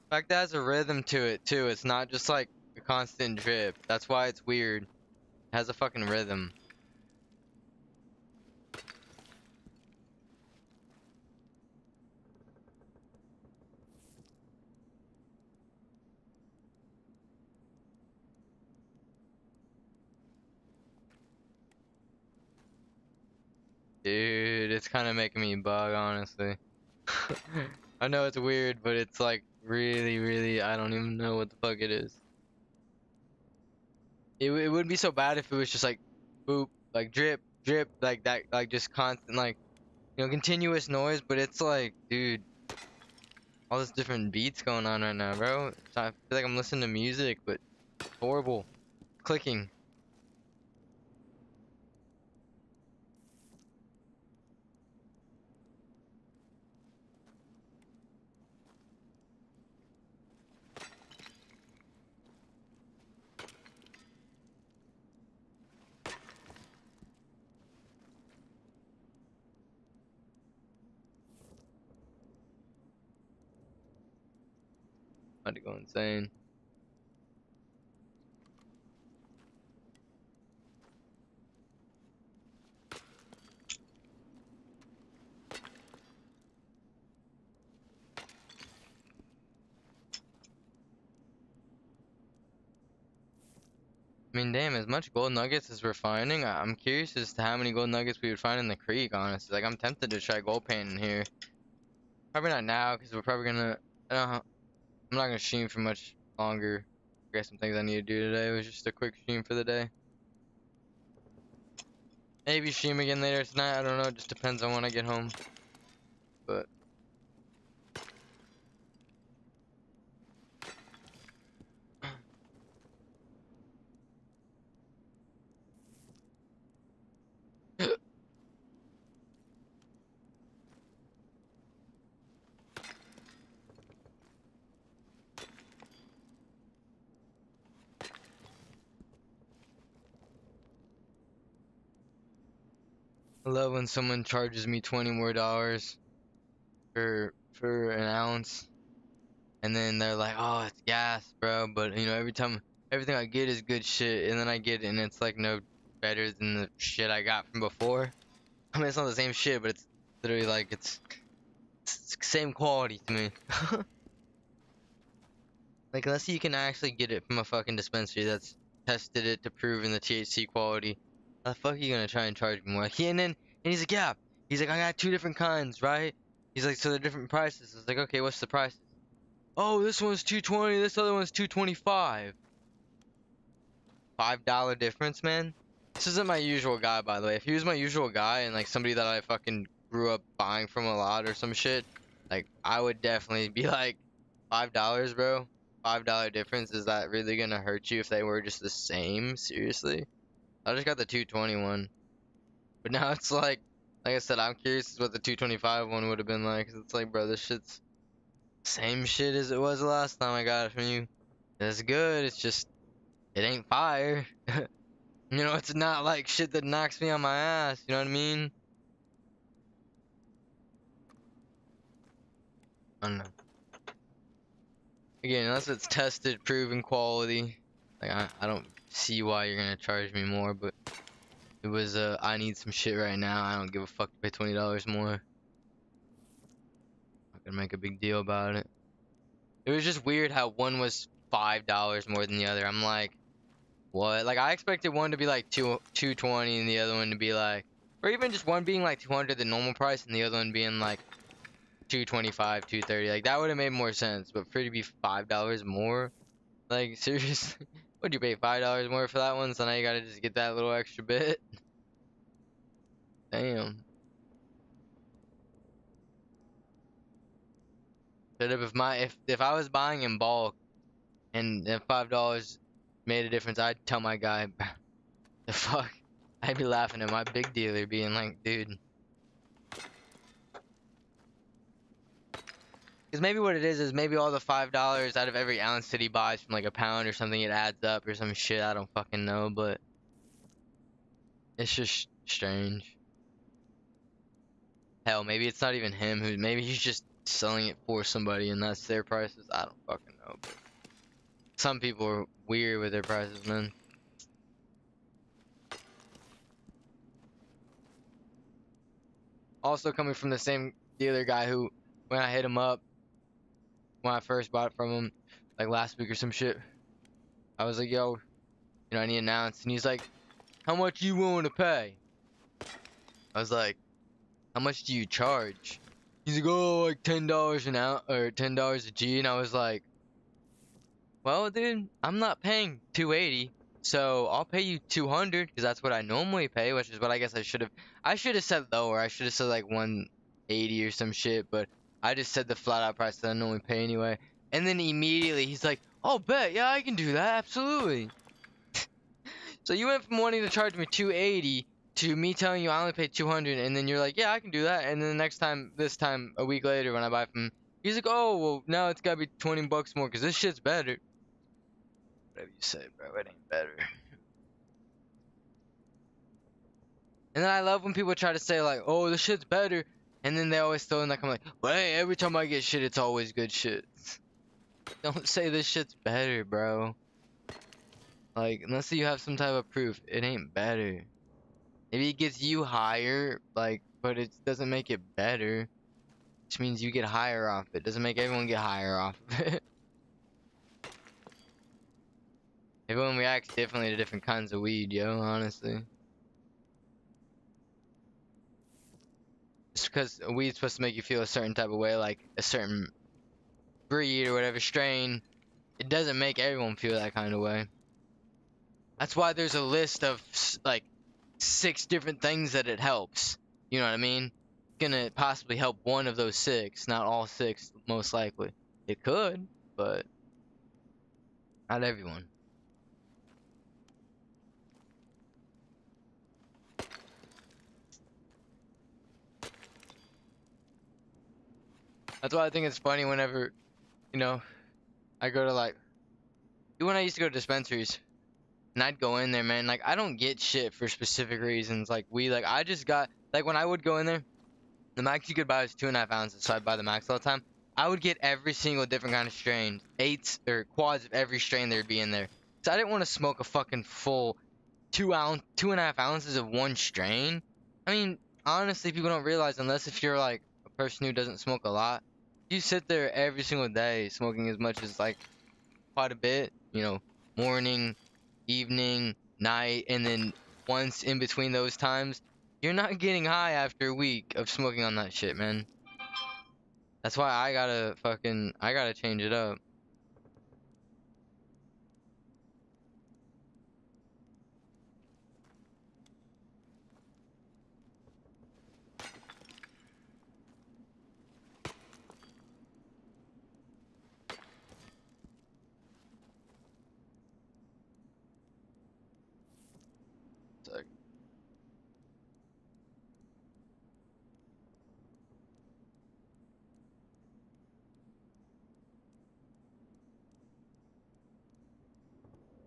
In fact, that has a rhythm to it too. It's not just like a constant drip. That's why it's weird. It has a fucking rhythm. Dude, it's kind of making me bug, honestly. I know it's weird, but it's like really, really, I don't even know what the fuck it is. It wouldn't be so bad if it was just like boop, like drip, drip, like that, like just constant, like, continuous noise, but it's like, dude, all this different beats going on right now, bro. So I feel like I'm listening to music, but horrible. Clicking. About to go insane. I mean, damn, as much gold nuggets as we're finding, I'm curious as to how many gold nuggets we would find in the creek, honestly. Like, I'm tempted to try gold painting here. Probably not now, because we're probably gonna, I'm not gonna stream for much longer. I got some things I need to do today. It was just a quick stream for the day. Maybe stream again later tonight, I don't know, it just depends on when I get home. But love when someone charges me $20 more for an ounce, and then they're like, "Oh, it's gas, bro." But you know, every time everything I get is good shit, and then I get it, and it's like no better than the shit I got from before. I mean, it's not the same shit, but it's literally like it's same quality to me. Like, unless you can actually get it from a fucking dispensary that's tested it to prove in the THC quality, how the fuck are you gonna try and charge me more? Like, and he's like, yeah. He's like, I got two different kinds, right? He's like, so they're different prices. I was like, okay, what's the prices? Oh, this one's 220, this other one's 225. $5 difference, man. This isn't my usual guy, by the way. If he was my usual guy and like somebody that I fucking grew up buying from a lot or some shit, like I would definitely be like, $5, bro. $5 difference. Is that really gonna hurt you if they were just the same? Seriously? I just got the 221. But now it's like I said, I'm curious what the 225 one would have been like. 'Cause it's like, bro, this shit's same shit as it was the last time I got it from you. It's good. It's just, it ain't fire. You know, it's not like shit that knocks me on my ass. You know what I mean? I don't know. Again, unless it's tested, proven quality, like I don't see why you're gonna charge me more. But it was I need some shit right now. I don't give a fuck to pay $20 more. Not gonna make a big deal about it. It was just weird how one was $5 more than the other. I'm like, what? Like I expected one to be like 220 and the other one to be like, or even just one being like 200 the normal price and the other one being like 225, 230. Like that would have made more sense. But for it to be $5 more, like seriously, would you pay $5 more for that one? So now you gotta just get that little extra bit. Damn. But if I was buying in bulk and if $5 made a difference, I'd tell my guy, the fuck. I'd be laughing at my big dealer being like, dude. Because maybe what it is maybe all the $5 out of every ounce that he buys from like a pound or something, it adds up or some shit. I don't fucking know, but it's just strange. Hell, maybe it's not even him maybe he's just selling it for somebody and that's their prices. I don't fucking know, but some people are weird with their prices, man. Also coming from the same dealer guy who, when I hit him up, when I first bought it from him, like last week or some shit, I was like, yo, you know, I need an ounce. And he's like, how much you willing to pay? I was like, how much do you charge? He's like, oh, like $10 an ounce, or $10 a G. And I was like, well, dude, I'm not paying 280. So I'll pay you 200 because that's what I normally pay, which is what I guess I should have said lower. I should have said like 180 or some shit, but I just said the flat out price that I normally pay anyway. And then immediately he's like, oh, bet, yeah, I can do that, absolutely. So you went from wanting to charge me 280 to me telling you I only paid 200, and then you're like, yeah, I can do that. And then this time, a week later when I buy from him, he's like, oh, well, now it's gotta be 20 bucks more because this shit's better. Whatever you say, bro, it ain't better. And then I love when people try to say like, oh, this shit's better, and then they always throw in like, I'm like, well, hey, every time I get shit, it's always good shit. Don't say this shit's better, bro. Like, unless you have some type of proof, it ain't better. Maybe it gets you higher, like, but it doesn't make it better. Which means you get higher off it. Doesn't make everyone get higher off of it. Everyone reacts differently to different kinds of weed, yo, honestly. Just because weed's supposed to make you feel a certain type of way, like a certain breed or whatever strain, it doesn't make everyone feel that kind of way. That's why there's a list of like 6 different things that it helps. You know what I mean? It's gonna possibly help one of those 6, not all 6, most likely. It could, but not everyone. That's why I think it's funny whenever, you know, I go to like, when I used to go to dispensaries, and I'd go in there, man, like, I don't get shit for specific reasons, like, I just got, Like when I would go in there, the max you could buy was 2.5 ounces, so I'd buy the max all the time. I would get every single different kind of strain, eights or quads of every strain there'd be in there. So I didn't want to smoke a fucking full 2.5 ounces of one strain. I mean, honestly, people don't realize unless if you're like a person who doesn't smoke a lot, you sit there every single day smoking as much as like quite a bit, you know, morning, evening, night, and then once in between those times, you're not getting high after a week of smoking on that shit, man. That's why I gotta change it up. So,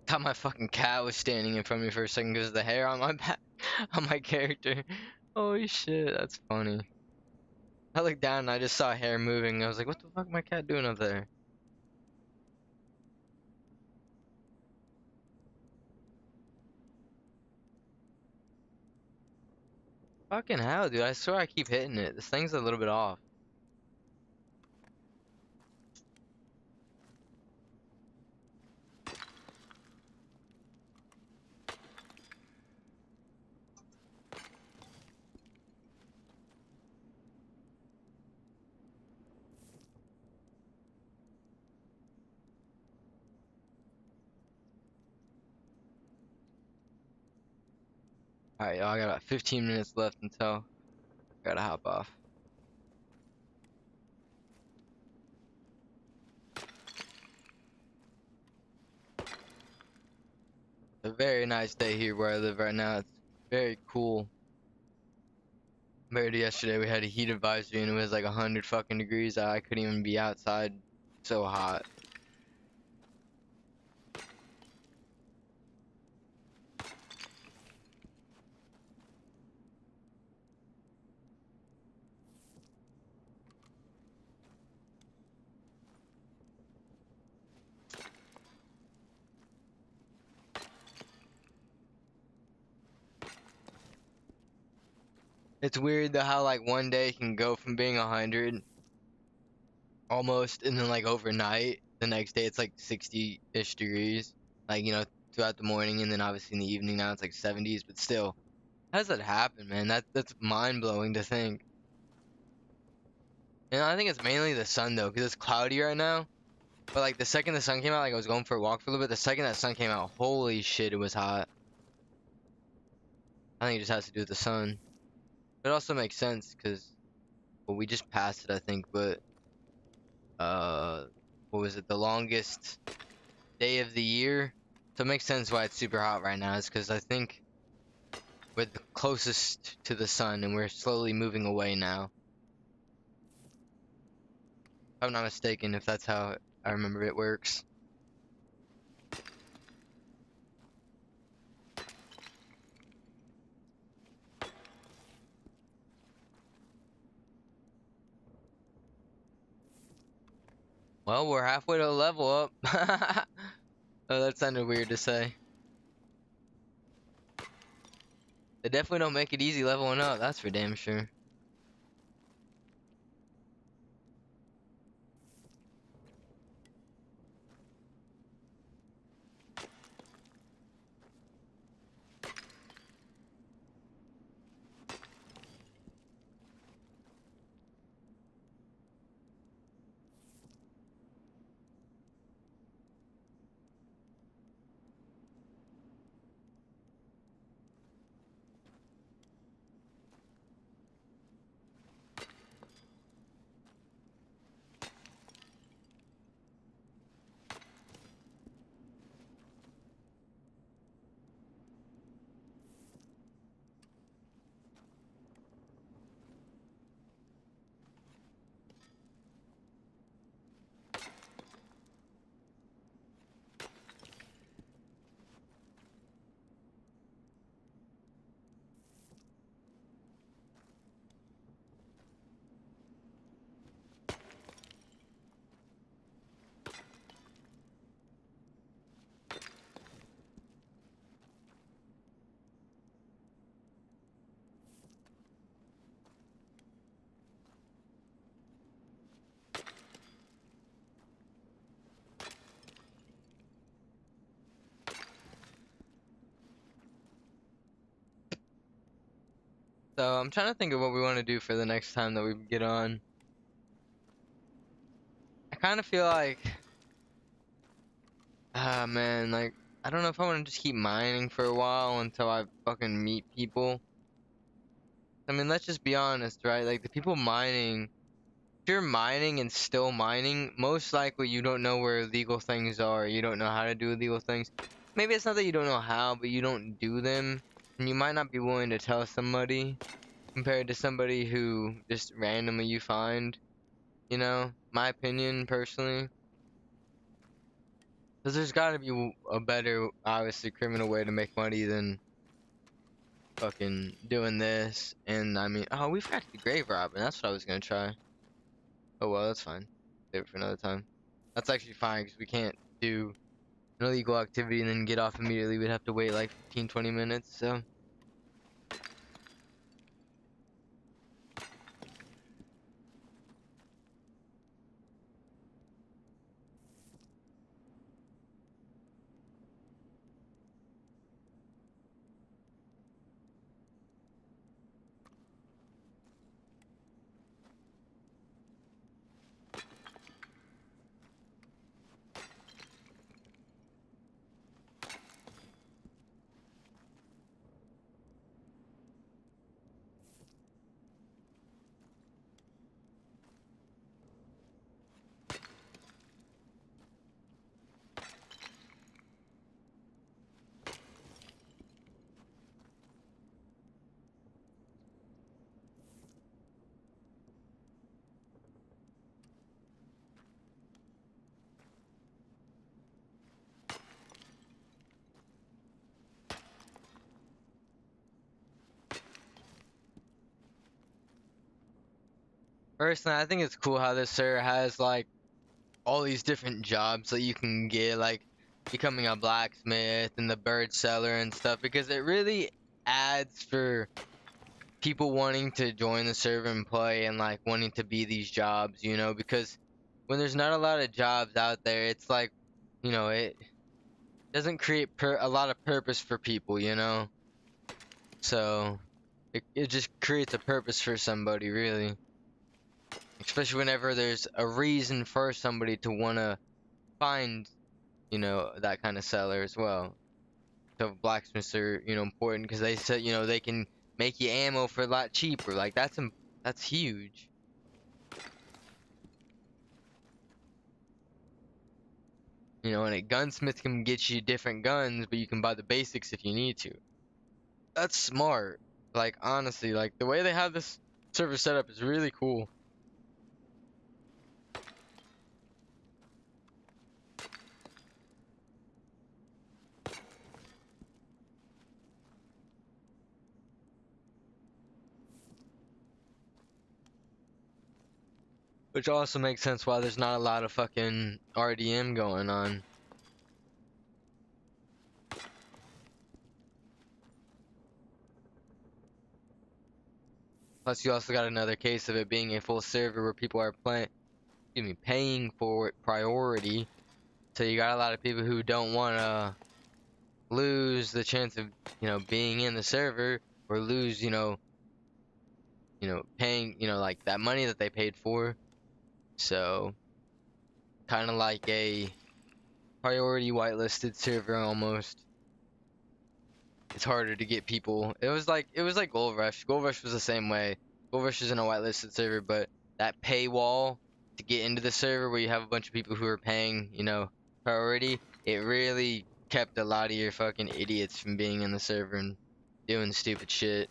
thought my fucking cat was standing in front of me for a second because of the hair on my back, on my character. Holy shit, that's funny. I looked down and I just saw hair moving. I was like, what the fuck my cat doing up there? Fucking hell, dude. I swear I keep hitting it. This thing's a little bit off. Alright, y'all, I got about 15 minutes left until I gotta hop off. A very nice day here where I live right now. It's very cool. Compared to yesterday, we had a heat advisory and it was like 100 fucking degrees. I couldn't even be outside. So hot. It's weird though how like one day can go from being 100 almost, and then like overnight, the next day it's like 60-ish degrees. Like, you know, throughout the morning, and then obviously in the evening now it's like 70s, but still. How does that happen, man? That's mind blowing to think. And I think it's mainly the sun though, because it's cloudy right now. But like the second the sun came out, like I was going for a walk for a little bit. The second that sun came out, holy shit, it was hot. I think it just has to do with the sun. It also makes sense because, well, we just passed it, I think. But what was it? The longest day of the year. So it makes sense why it's super hot right now. Is because I think we're the closest to the sun, and we're slowly moving away now. If I'm not mistaken, if that's how I remember it works. Well, we're halfway to a level up. Oh, that sounded weird to say. They definitely don't make it easy leveling up, that's for damn sure. So I'm trying to think of what we want to do for the next time that we get on. I kind of feel like, ah man, like I don't know if I want to just keep mining for a while until I fucking meet people. I mean, let's just be honest, right? Like the people mining, if you're mining and still mining, most likely you don't know where illegal things are. You don't know how to do illegal things. Maybe it's not that you don't know how, but you don't do them, and you might not be willing to tell somebody compared to somebody who just randomly you find. You know, my opinion personally. Because there's got to be a better, obviously, criminal way to make money than fucking doing this. And I mean, oh, we forgot to do grave robbing. That's what I was gonna try. Oh well, that's fine. Save it for another time. That's actually fine because we can't do an illegal activity and then get off immediately. We'd have to wait like 15, 20 minutes. So. Personally, I think it's cool how this server has like all these different jobs that you can get, like becoming a blacksmith and the bird seller and stuff, because it really adds for people wanting to join the server and play and like wanting to be these jobs, you know, because when there's not a lot of jobs out there, it's like, you know, it doesn't create a lot of purpose for people, you know, so it just creates a purpose for somebody, really, especially whenever there's a reason for somebody to want to find, you know, that kind of seller as well. So blacksmiths are, you know, important because they said, you know, they can make you ammo for a lot cheaper. Like that's huge. You know, and a gunsmith can get you different guns, but you can buy the basics if you need to. That's smart. Like honestly, like the way they have this server set up is really cool. Which also makes sense why there's not a lot of fucking RDM going on. Plus, you also got another case of it being a full server where people are paying for it priority. So you got a lot of people who don't want to lose the chance of, you know, being in the server or lose, paying, you know, like that money that they paid for. So kind of like a priority whitelisted server almost. It's harder to get people. It was like Gold Rush. Gold Rush was the same way. Gold Rush isn't a whitelisted server, but that paywall to get into the server where you have a bunch of people who are paying, you know, priority, it really kept a lot of your fucking idiots from being in the server and doing stupid shit.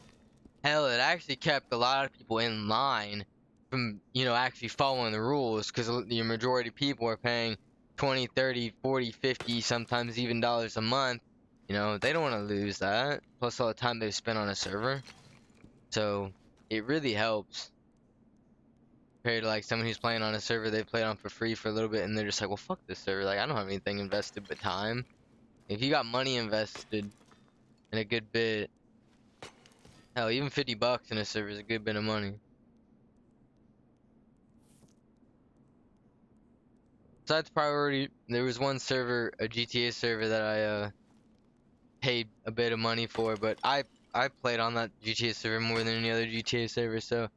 Hell, it actually kept a lot of people in line from, you know, actually following the rules because the majority of people are paying 20, 30, 40, 50, sometimes even dollars a month. You know, they don't want to lose that. Plus all the time they've spent on a server. So it really helps. Compared to like someone who's playing on a server they played on for free for a little bit and they're just like, well, fuck this server. Like, I don't have anything invested but time. If you got money invested in a good bit, hell, even 50 bucks in a server is a good bit of money. Besides priority, there was one server, a GTA server that I paid a bit of money for, but I I played on that GTA server more than any other GTA server, so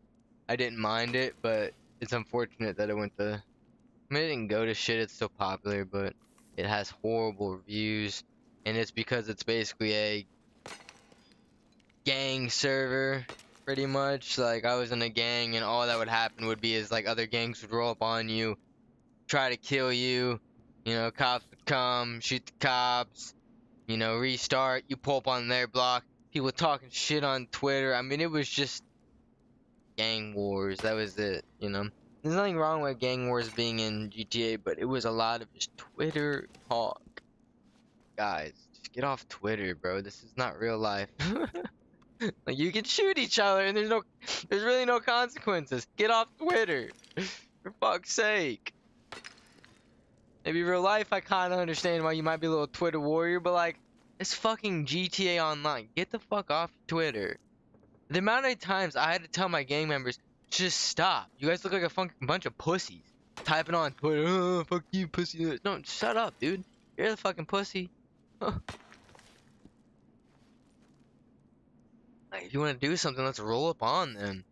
I didn't mind it. But it's unfortunate that it went to. I mean, it didn't go to shit. It's still popular, but it has horrible reviews, and it's because it's basically a gang server, pretty much. Like I was in a gang, and all that would happen would be is like other gangs would roll up on you, try to kill you. You know, cops would come, shoot the cops. You know, restart. You pull up on their block. People talking shit on Twitter. I mean, it was just gang wars. That was it. You know, there's nothing wrong with gang wars being in GTA, but it was a lot of just Twitter talk. Guys, just get off Twitter, bro. This is not real life. Like you can shoot each other, and there's really no consequences. Get off Twitter, for fuck's sake. Maybe real life, I kind of understand why you might be a little Twitter warrior, but like, it's fucking GTA Online. Get the fuck off Twitter. The amount of times I had to tell my gang members, just stop. You guys look like a fucking bunch of pussies. Typing on Twitter, oh, fuck you, pussy. No, shut up, dude. You're the fucking pussy. Like, if you want to do something, let's roll up on them.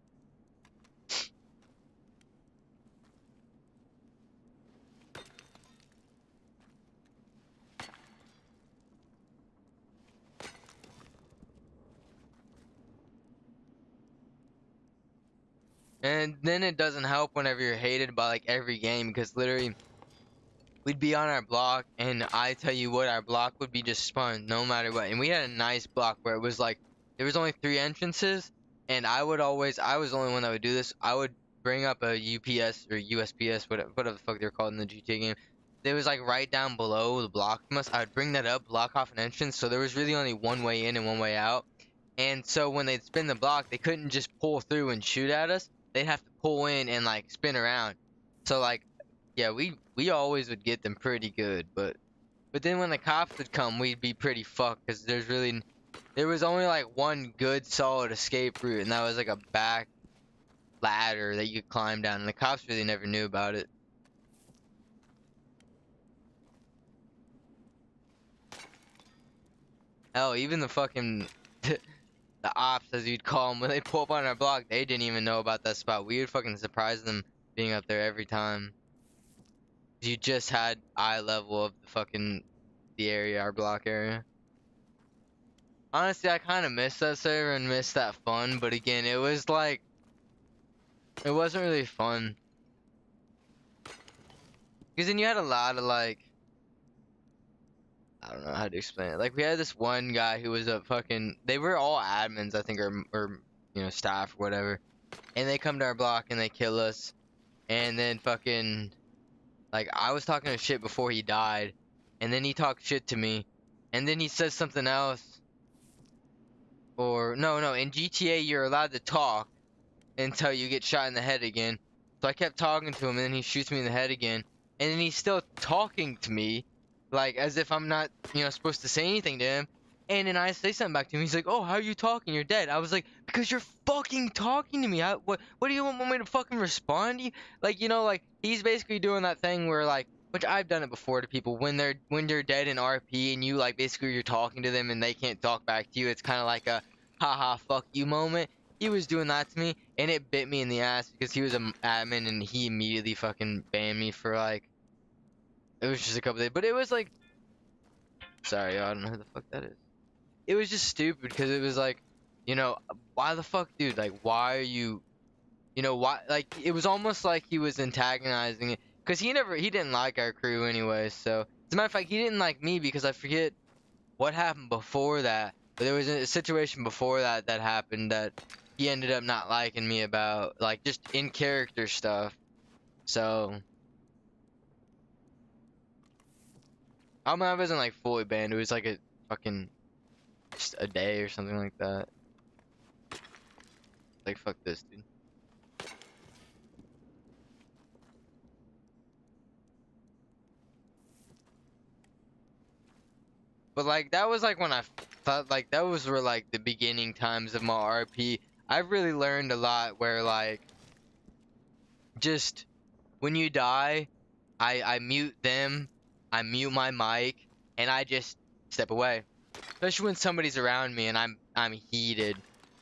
And then it doesn't help whenever you're hated by like every game, because literally we'd be on our block, and I tell you what, our block would be just spawned no matter what. And we had a nice block where it was like there was only 3 entrances, and I was the only one that would do this. I would bring up a UPS or USPS, whatever the fuck they're called in the GTA game. It was like right down below the block from us. I would bring that up, block off an entrance, so there was really only one way in and one way out. And so when they'd spin the block, they couldn't just pull through and shoot at us. They'd have to pull in and like spin around. So like, yeah, we always would get them pretty good, but then when the cops would come, we'd be pretty fucked, because there was only like one good solid escape route, and that was like a back ladder that you could climb down, and the cops really never knew about it. Hell, even the fucking the ops, as you'd call them, when they pull up on our block, they didn't even know about that spot. We would fucking surprise them being up there every time. You just had eye level of the area, our block area. Honestly, I kind of miss that server and miss that fun, but again, it was like, it wasn't really fun. Because then you had a lot of like, I don't know how to explain it. Like we had this one guy who was a fucking, they were all admins, I think, or you know, staff or whatever. And they come to our block and they kill us. And then fucking, like, I was talking to shit before he died, and then he talked shit to me, and then he says something else. Or no, in GTA you're allowed to talk until you get shot in the head again. So I kept talking to him, and then he shoots me in the head again, and then he's still talking to me, like as if I'm not, you know, supposed to say anything to him. And then I say something back to him. He's like, "Oh, how are you talking? You're dead." I was like, "Because you're fucking talking to me. What do you want me to fucking respond to you?" Like, you know, like he's basically doing that thing where like, which I've done it before to people when they're dead in RP, and you like basically you're talking to them and they can't talk back to you. It's kind of like a haha fuck you moment. He was doing that to me, and it bit me in the ass because he was an admin, and he immediately fucking banned me for like, it was just a couple days. But it was like, sorry, I don't know who the fuck that is. It was just stupid because it was like, you know, why the fuck, dude? Like, why are you, you know, why? Like, it was almost like he was antagonizing it, because he didn't like our crew anyway. So, as a matter of fact, he didn't like me because I forget what happened before that. But there was a situation before that that happened that he ended up not liking me about, like, just in character stuff. So, I mean, I wasn't like fully banned. It was like a fucking just a day or something like that. Like, fuck this, dude. But like, that was like when I thought, like, that was were like the beginning times of my RP. I've really learned a lot where like, just when you die, I mute them, I mute my mic, and I just step away. Especially when somebody's around me and I'm I'm heated.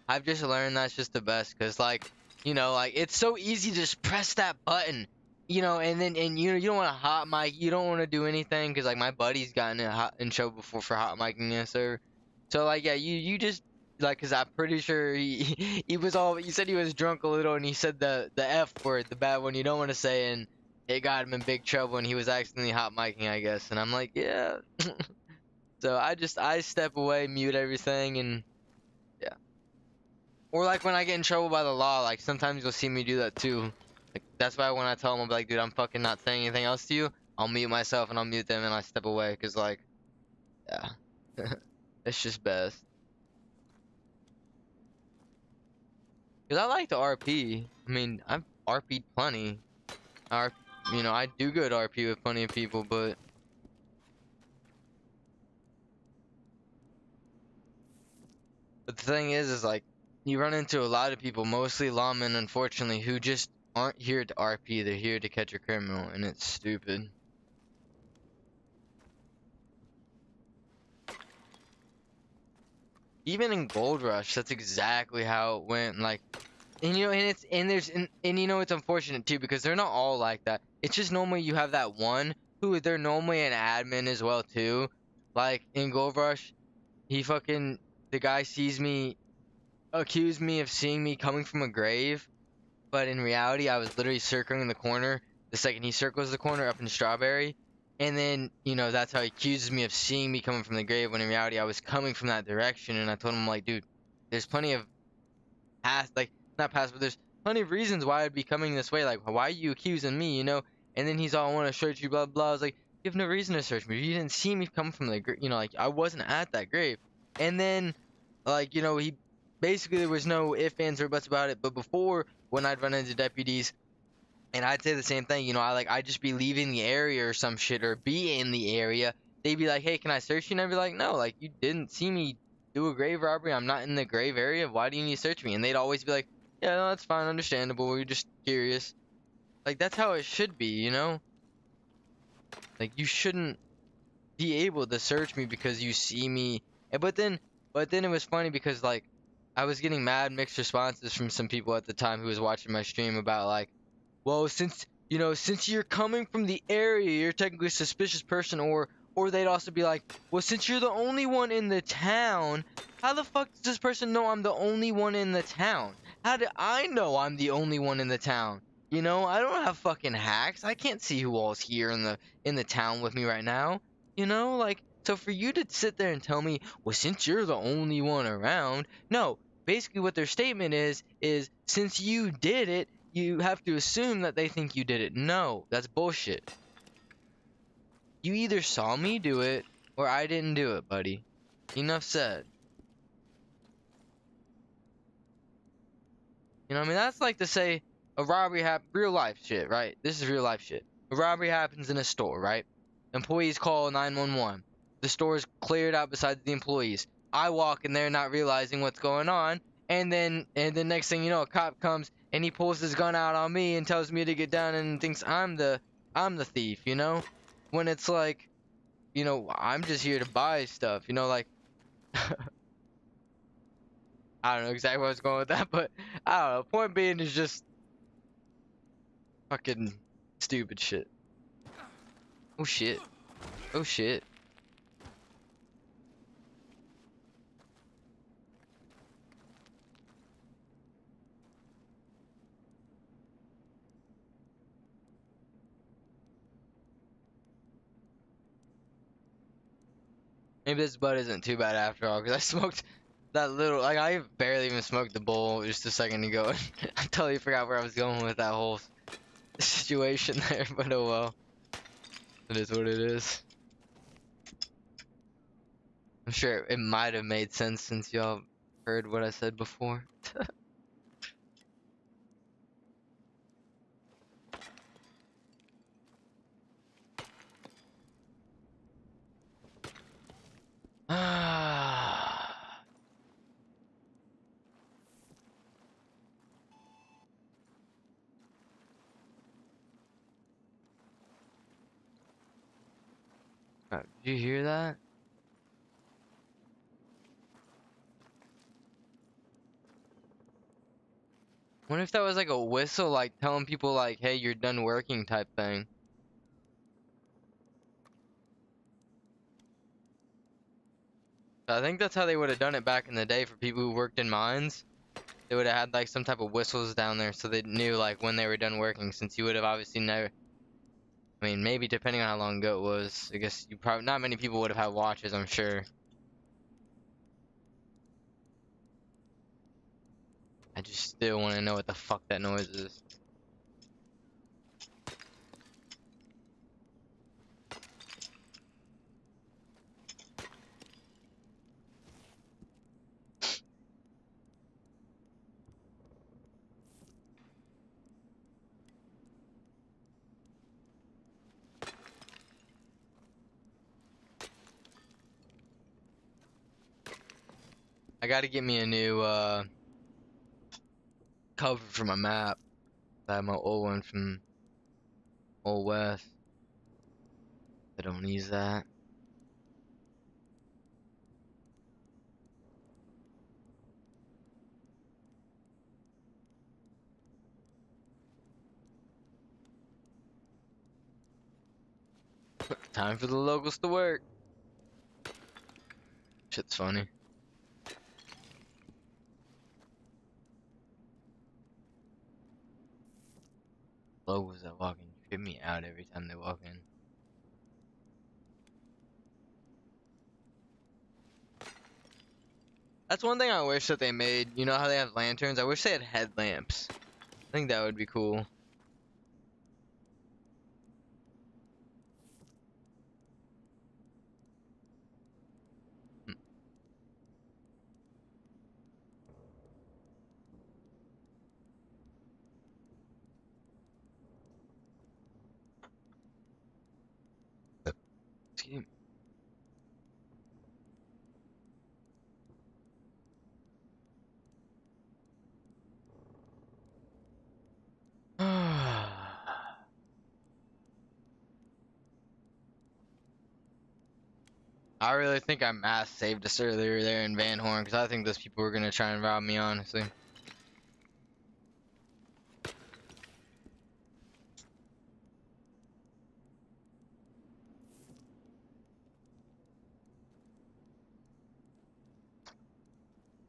I've just learned that's just the best, cause like, you know, like it's so easy to just press that button, you know, and then you know you don't want to hot mic, you don't want to do anything, cause like my buddy's gotten in trouble before for hot micing us, sir. So like yeah, you just like, cause I'm pretty sure he was all, he said he was drunk a little, and he said the F word, the bad one you don't want to say, and it got him in big trouble, and he was accidentally hot micing, I guess, and I'm like, yeah. So I step away, mute everything, and yeah. Or like when I get in trouble by the law, like sometimes you'll see me do that too. Like that's why when I tell them, I'm like, dude, I'm fucking not saying anything else to you. I'll mute myself and I'll mute them and I step away, cause like, yeah, it's just best. Cause I like to RP. I mean, I've RP'd plenty. R, you know, I do good RP with plenty of people, but the thing is like, you run into a lot of people, mostly lawmen, unfortunately, who just aren't here to RP. They're here to catch a criminal, and it's stupid. Even in Gold Rush, that's exactly how it went. Like, and you know, and it's and there's and you know, it's unfortunate too, because they're not all like that. It's just normally you have that one who they're normally an admin as well too. Like in Gold Rush, he fucking, the guy sees me, accused me of seeing me coming from a grave, but in reality I was literally circling the corner the second he circles the corner up in Strawberry. And then, you know, that's how he accuses me of seeing me coming from the grave, when in reality I was coming from that direction. And I told him, like, dude, there's plenty of past, like, not past, but there's plenty of reasons why I'd be coming this way. Like, why are you accusing me, you know? And then he's all, I want to search you, blah, blah. I was like, you have no reason to search me. You didn't see me come from the grave. You know, like, I wasn't at that grave. And then, like, you know, he basically, there was no ifs, ands, or buts about it. But before, when I'd run into deputies, and I'd say the same thing, you know, I'd just be leaving the area or some shit, or be in the area. They'd be like, hey, can I search you? And I'd be like, no, like, you didn't see me do a grave robbery. I'm not in the grave area. Why do you need to search me? And they'd always be like, yeah, no, that's fine, understandable. We're just curious. Like, that's how it should be, you know? Like, you shouldn't be able to search me because you see me. And but then it was funny because, like, I was getting mad mixed responses from some people at the time who was watching my stream about, like, well, since, you know, since you're coming from the area, you're technically a suspicious person. Or they'd also be like, well, since you're the only one in the town, how the fuck does this person know I'm the only one in the town? How do I know I'm the only one in the town? You know, I don't have fucking hacks. I can't see who all's here in the town with me right now. You know, like, so for you to sit there and tell me, well, since you're the only one around, no, basically what their statement is since you did it, you have to assume that they think you did it. No, that's bullshit. You either saw me do it, or I didn't do it, buddy. Enough said. You know what I mean? That's like to say a robbery real life shit, right? This is real life shit. A robbery happens in a store, right? Employees call 911. The store is cleared out besides the employees. I walk in there not realizing what's going on, and then next thing you know, a cop comes and he pulls his gun out on me and tells me to get down and thinks I'm the thief, you know? When it's like, you know, I'm just here to buy stuff, you know, like I don't know exactly where I was going with that, but I don't know. Point being is just fucking stupid shit. Oh shit. Oh shit. Maybe this bud isn't too bad after all, because I smoked that little, like, I barely even smoked the bowl just a second ago. I totally forgot where I was going with that whole situation there, but oh well. It is what it is. I'm sure it might have made sense since y'all heard what I said before. Ah. Did you hear that? Wonder if that was like a whistle, like telling people like, hey, you're done working type thing. I think that's how they would have done it back in the day for people who worked in mines. They would have had like some type of whistles down there so they knew like when they were done working, since you would have obviously never, I mean, maybe depending on how long ago it was. I guess you probably, not many people would have had watches, I'm sure. I just still want to know what the fuck that noise is. I gotta get me a new cover for my map. I have my old one from Old West. I don't use that. Time for the locals to work. Shit's funny. Locals that walk in trip me out every time they walk in. That's one thing I wish that they made. You know how they have lanterns? I wish they had headlamps. I think that would be cool. Excuse me. I really think I mass saved us earlier there in Van Horn, because I think those people were gonna try and rob me, honestly.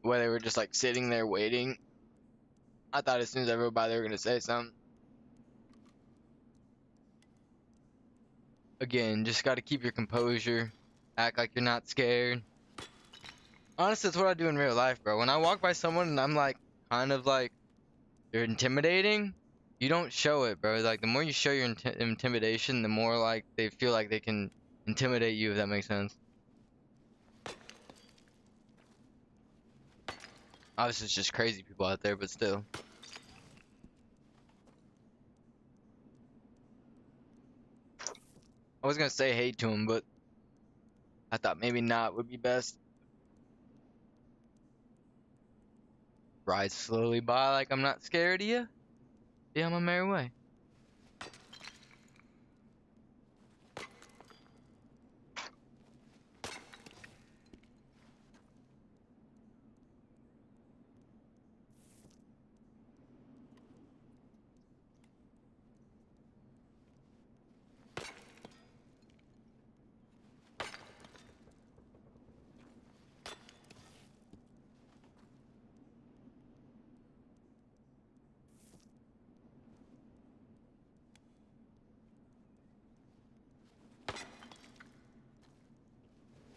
Where they were just like sitting there waiting. I thought as soon as I rode by they were gonna say something. Again, just gotta keep your composure. Act like you're not scared. Honestly, that's what I do in real life, bro. When I walk by someone and I'm like, kind of like, you're intimidating, you don't show it, bro. Like, the more you show your intimidation, the more like they feel like they can intimidate you, if that makes sense. Obviously, it's just crazy people out there, but still. I was gonna say hate to him, but I thought maybe not would be best. Ride slowly by like I'm not scared of you. Be on my merry way.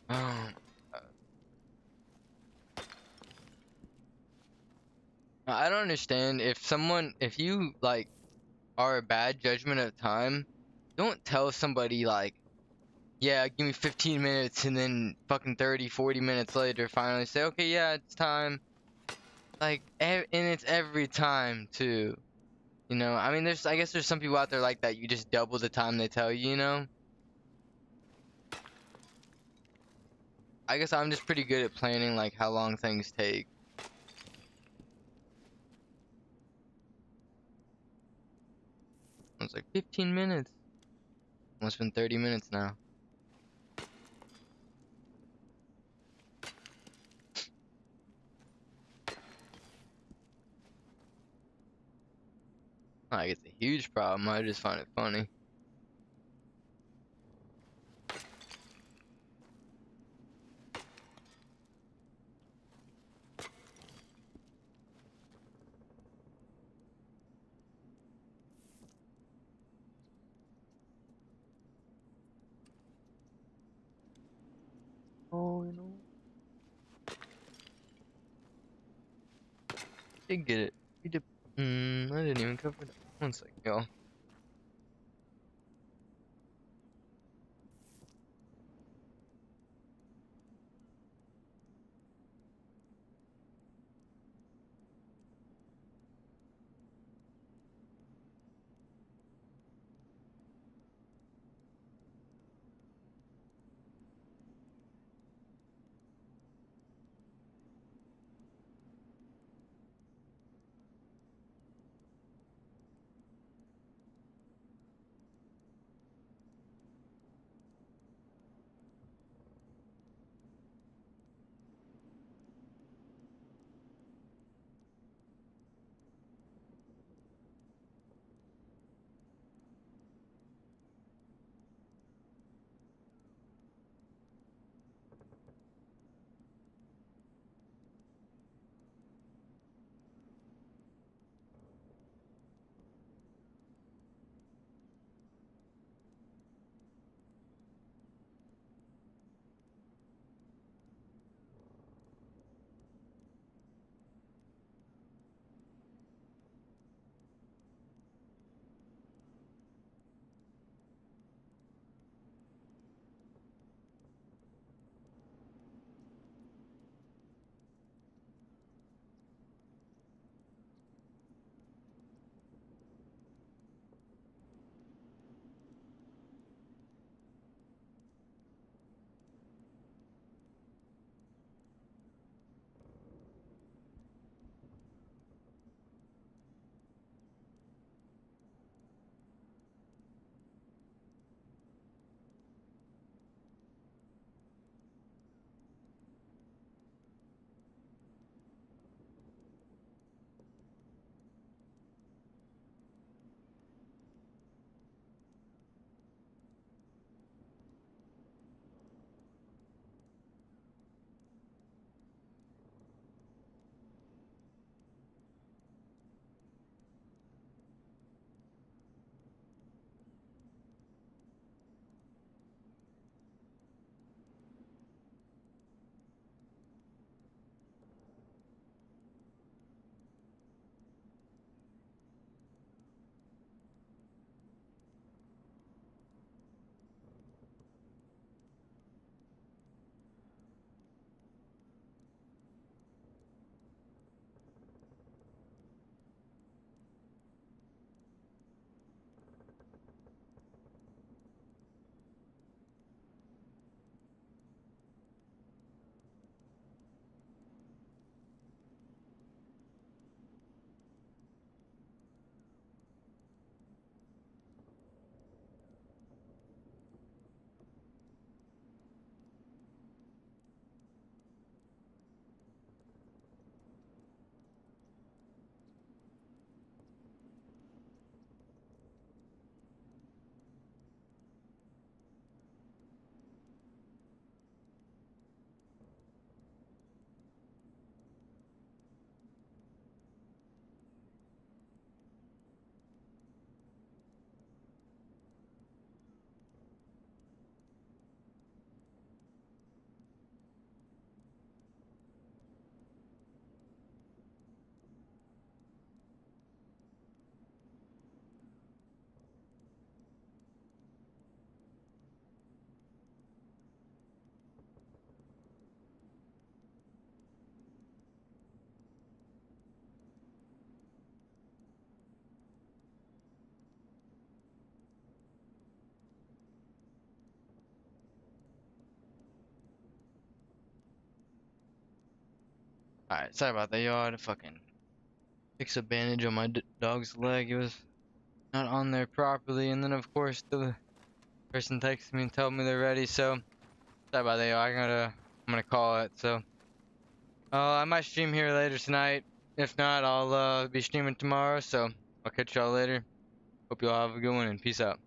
Um, I don't understand if you like are a bad judgment of time, don't tell somebody like, yeah, give me 15 minutes and then fucking 30, 40 minutes later finally say, okay, yeah, it's time. Like, and it's every time too. You know, I mean, I guess there's some people out there like that. You just double the time they tell you, you know? I guess I'm just pretty good at planning like how long things take. It's like 15 minutes. Almost been 30 minutes now. like it's a huge problem. I just find it funny. Oh, you know. Did get it. We did. I didn't even cover that. One sec, y'all. Alright, sorry about that, y'all. I had to fucking fix a bandage on my dog's leg. It was not on there properly, and then of course the person texted me and told me they're ready. So sorry about that, y'all. I'm gonna call it. So I might stream here later tonight. If not, I'll be streaming tomorrow. So I'll catch y'all later. Hope y'all have a good one and peace out.